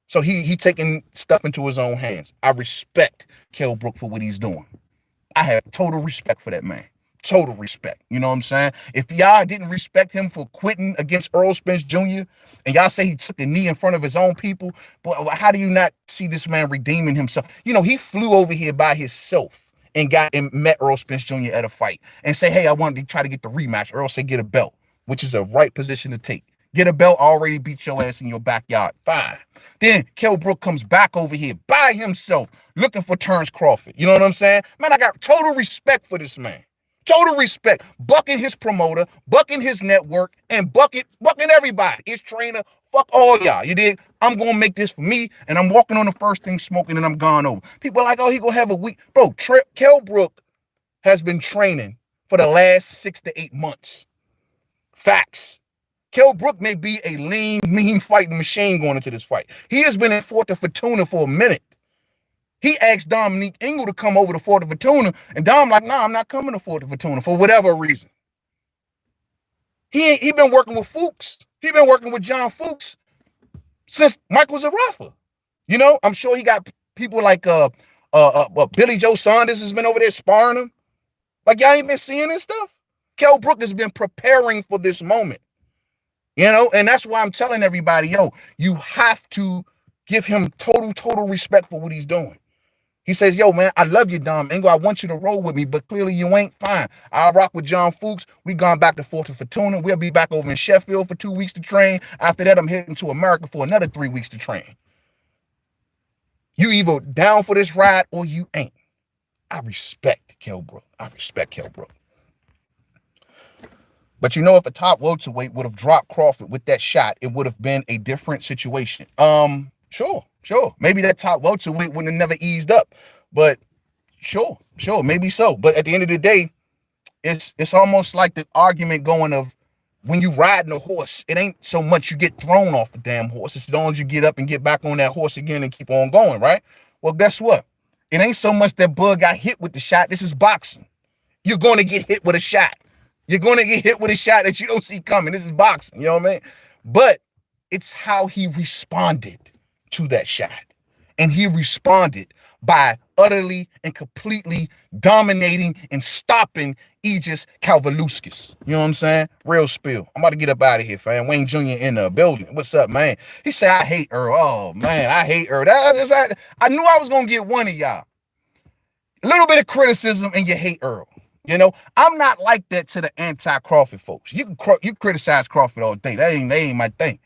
So he taking stuff into his own hands. I respect Kell Brook for what he's doing. I have total respect for that man. Total respect. You know what I'm saying? If y'all didn't respect him for quitting against Errol Spence Jr. and y'all say he took a knee in front of his own people, but how do you not see this man redeeming himself? You know, he flew over here by himself and met Errol Spence Jr. at a fight and say, hey, I wanted to try to get the rematch. Earl said, get a belt, which is a right position to take. Get a belt, already beat your ass in your backyard. Fine. Then Kell Brook comes back over here by himself looking for Terence Crawford. You know what I'm saying? Man, I got total respect for this man. Total respect. Bucking his promoter, bucking his network, and bucking everybody. His trainer, fuck all y'all. You dig? I'm going to make this for me, and I'm walking on the first thing smoking, and I'm gone over. People are like, oh, he going to have a week. Bro, Kell Brook has been training for the last 6 to 8 months. Facts. Kell Brook may be a lean, mean fighting machine going into this fight. He has been in Fort de Fortuna for a minute. He asked Dominique Ingle to come over to Fort de Fortuna, and Dom like, nah, I'm not coming to Fort de Fortuna for whatever reason. He been working with Fuchs. He been working with John Fuchs since Michael Zarafa. You know, I'm sure he got people like Billy Joe Saunders has been over there sparring him. Like, y'all ain't been seeing this stuff? Kell Brook has been preparing for this moment, you know, and that's why I'm telling everybody, yo, you have to give him total respect for what he's doing. He says, yo, man, I love you, Dom Ingo. I want you to roll with me, but clearly you ain't. Fine. I'll rock with John Fuchs. We gone back to Fort Fortuna. We'll be back over in Sheffield for 2 weeks to train. After that, I'm heading to America for another 3 weeks to train. You either down for this ride or you ain't. I respect Kell Brook. I respect Kell Brook. But you know, if the top welterweight would have dropped Crawford with that shot, it would have been a different situation. Sure. Maybe that top welterweight wouldn't have never eased up. But sure, maybe so. But at the end of the day, it's almost like the argument going of when you riding a horse, it ain't so much you get thrown off the damn horse. It's as long as you get up and get back on that horse again and keep on going, right? Well, guess what? It ain't so much that Bud got hit with the shot. This is boxing. You're going to get hit with a shot. You're going to get hit with a shot that you don't see coming. This is boxing, you know what I mean? But it's how he responded to that shot. And he responded by utterly and completely dominating and stopping Aegis Kalvaluskis. You know what I'm saying? Real spill. I'm about to get up out of here, fam. Wayne Jr. in the building. What's up, man? He said, I hate Earl. Oh, man, I hate Earl. That's right. I knew I was going to get one of y'all. A little bit of criticism and you hate Earl. You know, I'm not like that to the anti-Crawford folks. You criticize Crawford all day. That ain't my thing.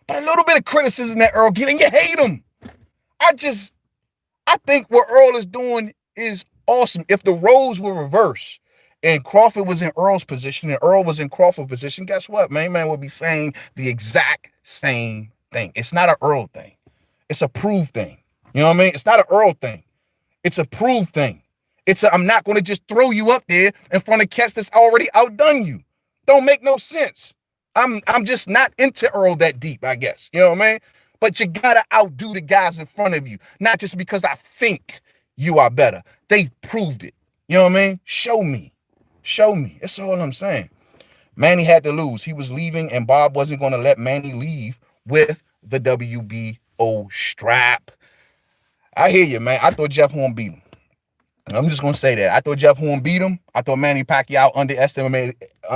But a little bit of criticism that Earl get and you hate him. I think what Earl is doing is awesome. If the roles were reversed and Crawford was in Earl's position and Earl was in Crawford's position, guess what? Man would be saying the exact same thing. It's not an Earl thing. It's a prove thing. You know what I mean? It's not an Earl thing. It's a prove thing. I'm not going to just throw you up there in front of cats that's already outdone you. Don't make no sense. I'm just not into Earl that deep, I guess. You know what I mean? But you gotta outdo the guys in front of you, not just because I think you are better. They proved it. You know what I mean? Show me. That's all I'm saying. Manny had to lose. He was leaving, and Bob wasn't going to let Manny leave with the WBO strap. I hear you, man. I thought Jeff Horn beat him. I'm just going to say that. I thought Jeff Horn beat him. I thought Manny Pacquiao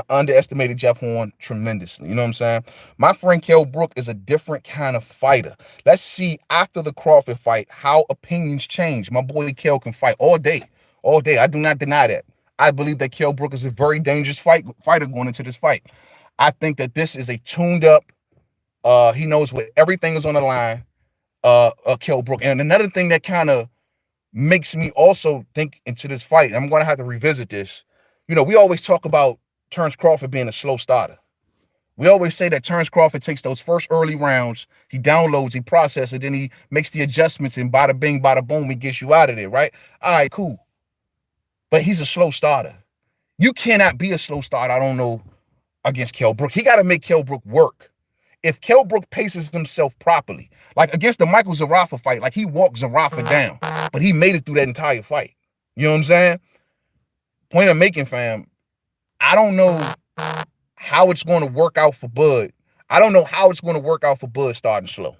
underestimated Jeff Horn tremendously. You know what I'm saying? My friend Kell Brook is a different kind of fighter. Let's see after the Crawford fight how opinions change. My boy Kell can fight all day. I do not deny that. I believe that Kell Brook is a very dangerous fighter going into this fight. I think that this is a tuned up, he knows what everything is on the line, Kell Brook. And another thing that kind of makes me also think into this fight, I'm going to have to revisit this. You know, we always talk about Terence Crawford being a slow starter. We always say that Terence Crawford takes those first early rounds, he downloads, he processes, then he makes the adjustments, and bada bing, bada boom, he gets you out of there, right? All right, cool. But he's a slow starter. You cannot be a slow starter, I don't know, against Kell Brook. He got to make Kell Brook work. If Kell Brook paces himself properly, like against the Michael Zarafa fight, like he walked Zarafa down, but he made it through that entire fight. You know what I'm saying? Point I'm making, fam, I don't know how it's going to work out for Bud. I don't know how it's going to work out for Bud starting slow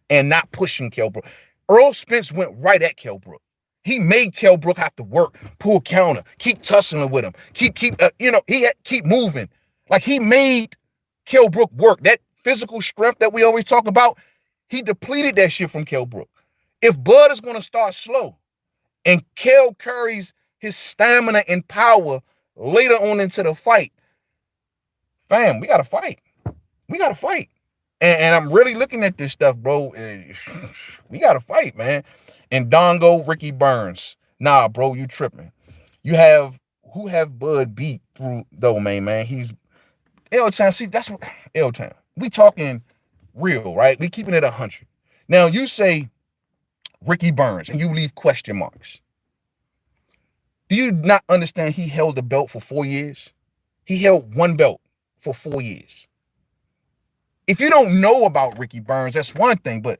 and not pushing Kell Brook. Errol Spence went right at Kell Brook. He made Kell Brook have to work, pull counter, keep tussling with him, keep moving. Like he made Kell Brook work. That physical strength that we always talk about, he depleted that shit from Kell Brook. If Bud is going to start slow and Kell carries his stamina and power later on into the fight, fam, we got to fight. And I'm really looking at this stuff, bro. We got to fight, man. And Dongo, Ricky Burns. Nah, bro, you tripping. Who have Bud beat through, though, man? He's L-Town. See, that's what L-Town. We talking real, right? We keeping it 100. Now, you say Ricky Burns, and you leave question marks. Do you not understand he held the belt for 4 years? He held one belt for 4 years. If you don't know about Ricky Burns, that's one thing, but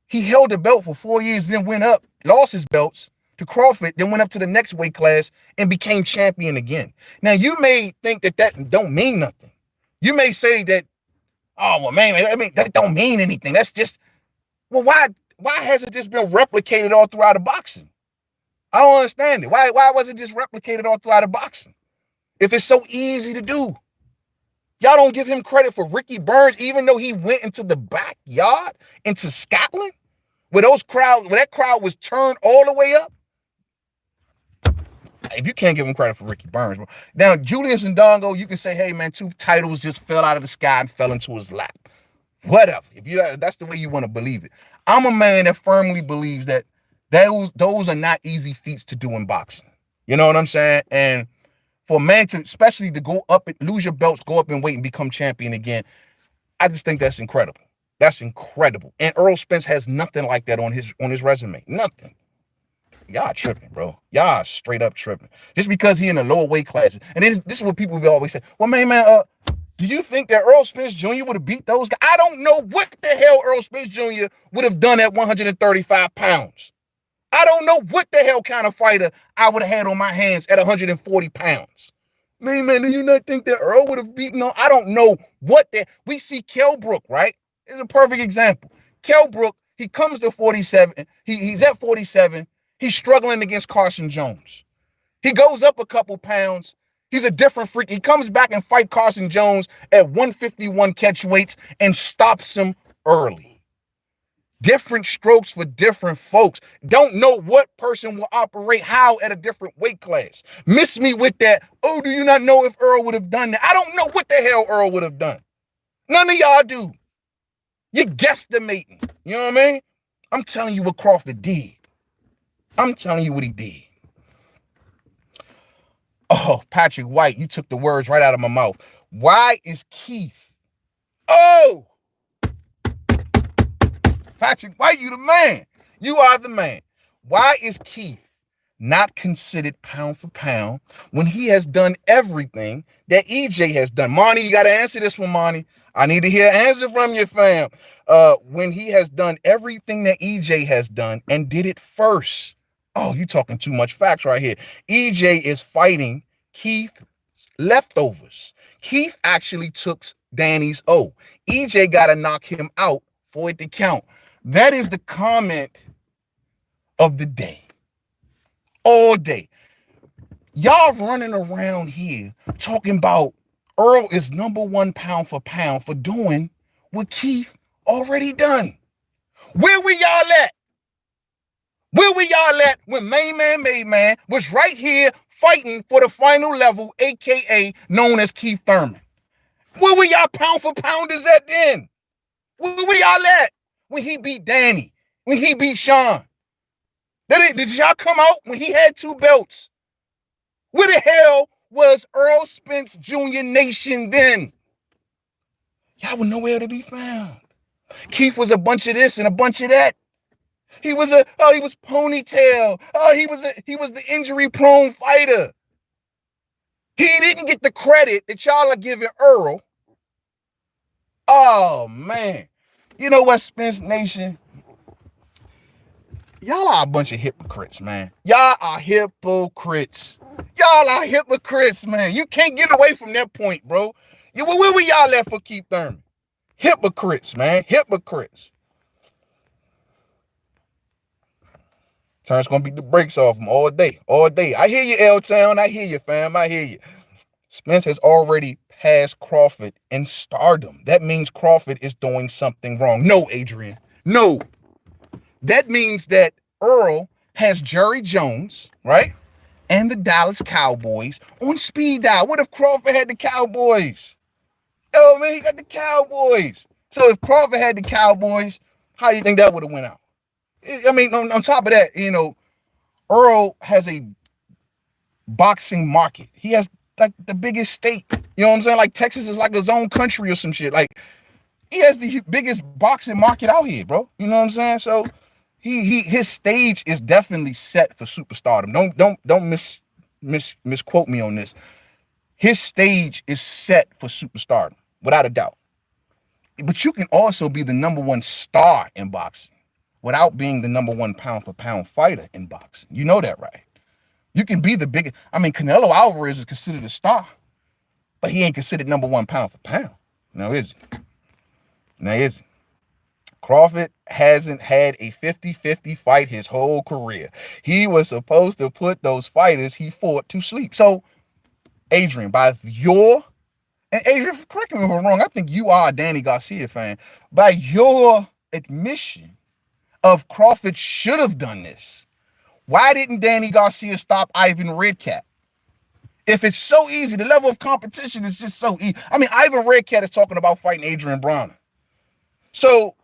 he held the belt for 4 years, then went up, lost his belts to Crawford, then went up to the next weight class and became champion again. Now, you may think that don't mean nothing. You may say that, oh, well, man, I mean, that don't mean anything. That's just, well, why hasn't this been replicated all throughout the boxing? I don't understand it. Why wasn't this replicated all throughout the boxing? If it's so easy to do. Y'all don't give him credit for Ricky Burns, even though he went into the backyard, into Scotland, where that crowd was turned all the way up. If you can't give him credit for Ricky Burns, bro. Now, Julius Ndongo, you can say, hey, man, 2 titles just fell out of the sky and fell into his lap. Whatever. That's the way you want to believe it. I'm a man that firmly believes that those are not easy feats to do in boxing. You know what I'm saying? And for a man to, especially to go up and lose your belts, go up and wait and become champion again, I just think that's incredible. That's incredible. And Errol Spence has nothing like that on his resume. Nothing. Y'all tripping, bro. Y'all straight up tripping. Just because he in the lower weight classes. And this is what people will always say. Well, man, do you think that Errol Spence Jr. would have beat those guys? I don't know what the hell Errol Spence Jr. would have done at 135 pounds. I don't know what the hell kind of fighter I would have had on my hands at 140 pounds. Man, do you not think that Earl would have beaten on? I don't know what that. We see Kell Brook, right? It's a perfect example. Kell Brook, he comes to 47. He's at 47. He's struggling against Carson Jones. He goes up a couple pounds. He's a different freak. He comes back and fight Carson Jones at 151 catch weights and stops him early. Different strokes for different folks. Don't know what person will operate how at a different weight class. Miss me with that. Oh, do you not know if Earl would have done that? I don't know what the hell Earl would have done. None of y'all do. You're guesstimating. You know what I mean? I'm telling you what Crawford did. I'm telling you what he did. Oh, Patrick White, you took the words right out of my mouth. Why is Keith? Oh! Patrick White, you the man. You are the man. Why is Keith not considered pound for pound when he has done everything that EJ has done? Monty, you got to answer this one, Monty. I need to hear an answer from you, fam. When he has done everything that EJ has done and did it first. Oh, you talking too much facts right here. EJ is fighting Keith's leftovers. Keith actually took Danny's O. EJ got to knock him out for it to count. That is the comment of the day. All day. Y'all running around here talking about Earl is #1 pound for pound for doing what Keith already done. Where were y'all at? Where were y'all at when Mainman Mademan was right here fighting for the final level, a.k.a. known as Keith Thurman? Where were y'all pound for pounders at then? Where were y'all at when he beat Danny, when he beat Sean? Did y'all come out when he had 2 belts? Where the hell was Errol Spence Jr. Nation then? Y'all were nowhere to be found. Keith was a bunch of this and a bunch of that. He was ponytail. He was the injury-prone fighter. He didn't get the credit that y'all are giving Earl. Oh, man. You know what, Spence Nation? Y'all are a bunch of hypocrites, man. Y'all are hypocrites. Y'all are hypocrites, man. You can't get away from that point, bro. Where were y'all at for Keith Thurman? Hypocrites, man. Hypocrites. Terence gonna beat the brakes off him all day. All day. I hear you, L-Town. I hear you, fam. I hear you. Spence has already passed Crawford in stardom. That means Crawford is doing something wrong. No, Adrian. No. That means that Earl has Jerry Jones, right? And the Dallas Cowboys on speed dial. What if Crawford had the Cowboys? Oh, man, he got the Cowboys. So if Crawford had the Cowboys, how do you think that would have went out? I mean, on top of that, you know, Earl has a boxing market. He has like the biggest state. You know what I'm saying? Like Texas is like his own country or some shit. Like he has the biggest boxing market out here, bro. You know what I'm saying? So his stage is definitely set for superstardom. Don't misquote me on this. His stage is set for superstardom, without a doubt. But you can also be the #1 star in boxing without being the #1 pound for pound fighter in boxing. You know that, right? You can be the biggest. I mean, Canelo Alvarez is considered a star, but he ain't considered #1 pound for pound. No, is he? No, is he? Crawford hasn't had a 50-50 fight his whole career. He was supposed to put those fighters he fought to sleep. So Adrian, by your, and Adrian, correct me if I'm wrong, I think you are a Danny Garcia fan. By your admission of Crawford should have done this, why didn't Danny Garcia stop Ivan Redcat? If it's so easy, the level of competition is just so easy. I mean, Ivan Redcat is talking about fighting Adrian Broner. So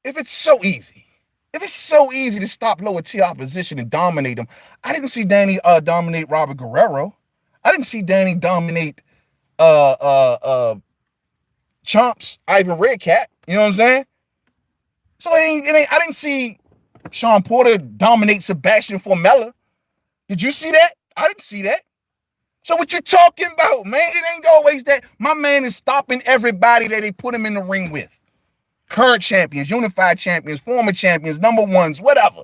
if it's so easy, to stop lower tier opposition and dominate them, I didn't see Danny dominate Robert Guerrero. I didn't see Danny dominate Chomps, Ivan Redcat. You know what I'm saying? So I didn't see Sean Porter dominate Sebastian Formella. Did you see that? I didn't see that. So what you talking about, man? It ain't always that. My man is stopping everybody that they put him in the ring with. Current champions, unified champions, former champions, number ones, whatever.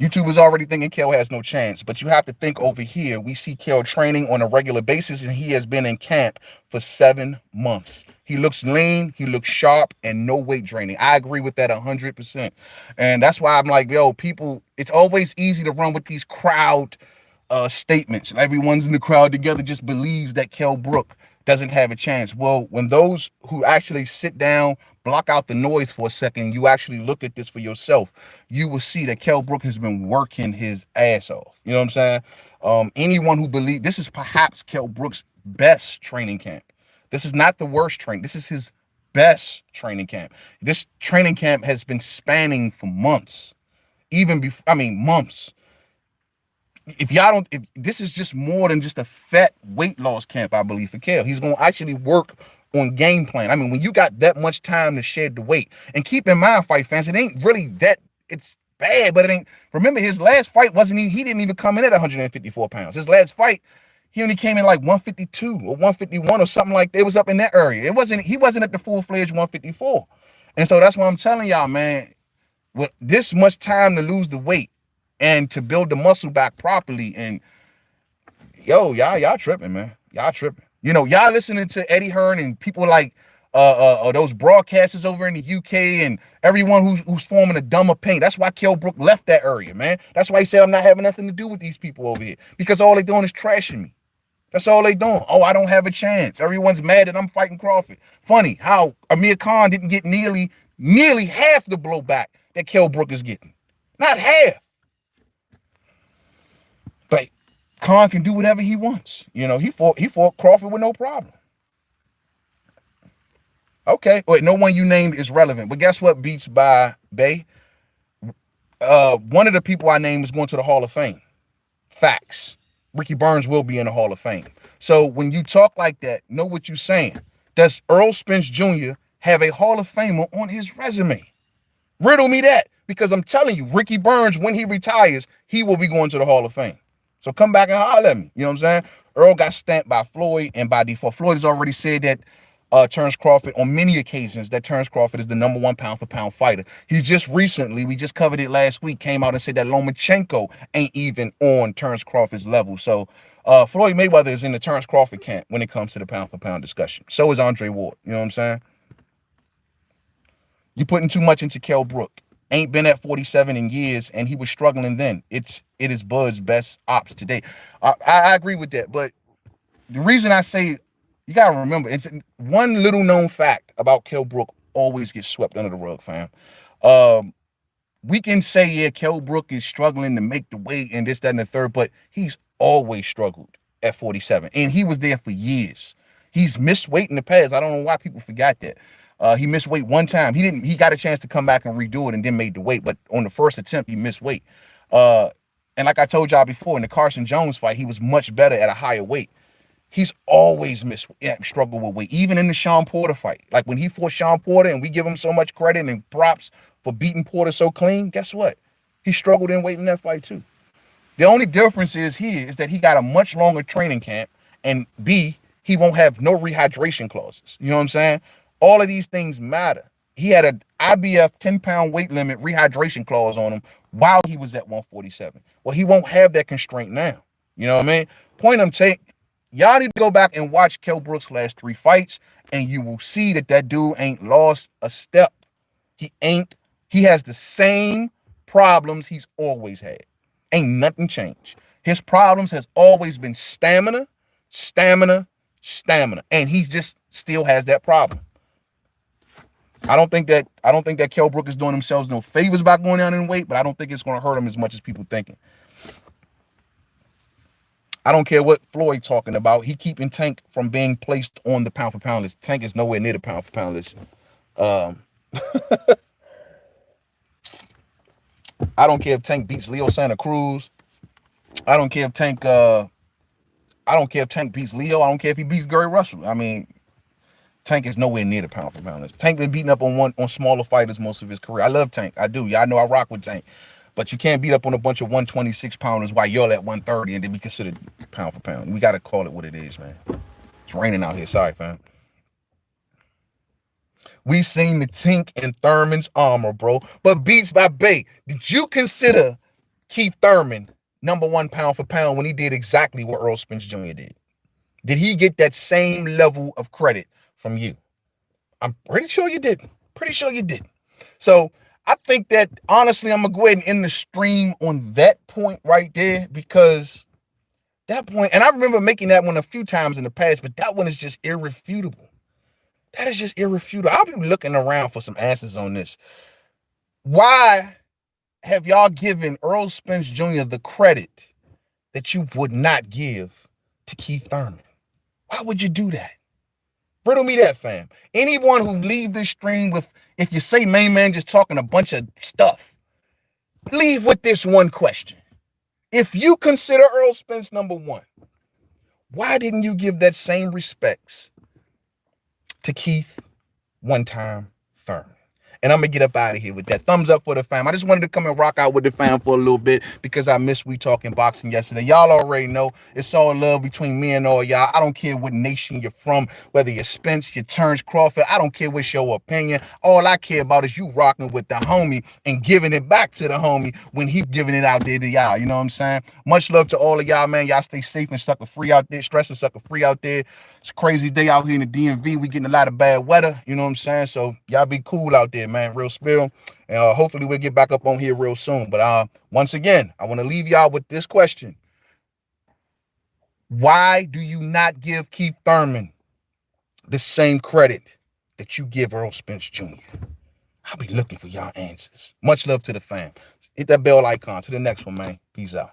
YouTube is already thinking Kell has no chance, but you have to think over here. We see Kell training on a regular basis, and he has been in camp for 7 months. He looks lean, he looks sharp, and no weight draining. I agree with that 100%. And that's why I'm like, yo, people, it's always easy to run with these crowd statements. And everyone's in the crowd together just believes that Kell Brook doesn't have a chance. Well, when those who actually sit down, block out the noise for a second, you actually look at this for yourself, you will see that Kell Brook has been working his ass off. You know what I'm saying? Anyone who believes this is perhaps Kell Brook's best training camp. This is not the worst training. This is his best training camp. This training camp has been spanning for months, months. If this is just more than just a fat weight loss camp, I believe, for Kell. He's going to actually work on game plan. I mean, when you got that much time to shed the weight, and keep in mind, fight fans, it ain't really that, it's bad, but it ain't. Remember, his last fight he didn't even come in at 154 pounds. His last fight, he only came in like 152 or 151 or something like that. It was up in that area. He wasn't at the full-fledged 154. And so that's what I'm telling y'all, man. With this much time to lose the weight and to build the muscle back properly, and y'all tripping, man. Y'all tripping. You know, y'all listening to Eddie Hearn and people like those broadcasters over in the UK and everyone who's forming a dumber paint. That's why Kell Brook left that area, man. That's why he said, I'm not having nothing to do with these people over here, because all they doing is trashing me. That's all they doing. Oh, I don't have a chance. Everyone's mad that I'm fighting Crawford. Funny how Amir Khan didn't get nearly half the blowback that Kell Brook is getting. Not half. But Khan can do whatever he wants. You know, he fought Crawford with no problem. Okay. Wait, no one you named is relevant. But guess what beats by Bay? One of the people I named is going to the Hall of Fame. Facts. Ricky Burns will be in the Hall of Fame. So when you talk like that, know what you're saying. Does Errol Spence Jr. have a Hall of Famer on his resume? Riddle me that, because I'm telling you, Ricky Burns, when he retires, he will be going to the Hall of Fame. So come back and holler at me. You know what I'm saying? Earl got stamped by Floyd, and by default, Floyd has already said that Terence Crawford, on many occasions, that Terence Crawford is the number 1 pound-for-pound fighter. He just recently, we just covered it last week, came out and said that Lomachenko ain't even on Terence Crawford's level. So Floyd Mayweather is in the Terence Crawford camp when it comes to the pound-for-pound discussion. So is Andre Ward. You know what I'm saying? You're putting too much into Kell Brook. Ain't been at 47 in years, and he was struggling then. It is Bud's best ops today. I agree with that, but the reason I say, you gotta remember, it's one little known fact about Kell Brook always gets swept under the rug, fam. We can say, yeah, Kell Brook is struggling to make the weight and this, that, and the third, but he's always struggled at 47, and he was there for years. He's missed weight in the past. I don't know why people forgot that. He missed weight one time. He got a chance to come back and redo it and then made the weight, but on the first attempt, he missed weight. And like I told y'all before, in the Carson Jones fight, he was much better at a higher weight. He's always struggled with weight, even in the Sean Porter fight. Like when he fought Sean Porter, and we give him so much credit and props for beating Porter so clean, guess what? He struggled in weight in that fight too. The only difference is that he got a much longer training camp, and B, he won't have no rehydration clauses. You know what I'm saying? All of these things matter. He had an IBF 10-pound weight limit rehydration clause on him while he was at 147. Well, he won't have that constraint now. You know what I mean? Point I'm taking, y'all need to go back and watch Kell Brook's last 3 fights, and you will see that dude ain't lost a step. He has the same problems he's always had. Ain't nothing changed. His problems has always been stamina, stamina, stamina. And he just still has that problem. I don't think that Kell Brook is doing themselves no favors by going down in weight, but I don't think it's going to hurt him as much as people thinking. I don't care what Floyd talking about. He keeping Tank from being placed on the pound for pound list. Tank is nowhere near the pound for pound list. I don't care if Tank beats Leo Santa Cruz. I don't care if Tank beats Leo. I don't care if he beats Gary Russell. I mean, Tank is nowhere near the pound for pound list. Tank been beating up on smaller fighters most of his career. I love Tank. I do. Y'all know I rock with Tank. But you can't beat up on a bunch of 126 pounders while you're at 130 and then be considered pound for pound. We got to call it what it is, man. It's raining out here. Sorry, fam. We seen the Tink in Thurman's armor, bro. But Beats by Bay, did you consider Keith Thurman #1 pound for pound when he did exactly what Errol Spence Jr. did? Did he get that same level of credit from you? I'm pretty sure you didn't. Pretty sure you didn't. So I think that, honestly, I'm going to go ahead and end the stream on that point right there, because that point, and I remember making that one a few times in the past, but that one is just irrefutable. That is just irrefutable. I'll be looking around for some answers on this. Why have y'all given Errol Spence Jr. the credit that you would not give to Keith Thurman? Why would you do that? Riddle me that, fam. Anyone who leave this stream with, if you say Main Man just talking a bunch of stuff, leave with this one question. If you consider Errol Spence #1, why didn't you give that same respects to Keith one-time Thurman? And I'm going to get up out of here with that. Thumbs up for the fam. I just wanted to come and rock out with the fam for a little bit because I missed We Talking Boxing yesterday. Y'all already know it's all love between me and all y'all. I don't care what nation you're from, whether you're Spence, you're Terence Crawford. I don't care what's your opinion. All I care about is you rocking with the homie and giving it back to the homie when he's giving it out there to y'all. You know what I'm saying? Much love to all of y'all, man. Y'all stay safe and sucker free out there. Stress and sucker free out there. It's a crazy day out here in the DMV. We getting a lot of bad weather. You know what I'm saying? So y'all be cool out there, man. Real spill. And hopefully we'll get back up on here real soon. But once again, I want to leave y'all with this question. Why do you not give Keith Thurman the same credit that you give Errol Spence Jr.? I'll be looking for y'all answers. Much love to the fam. Hit that bell icon. To the next one, man. Peace out.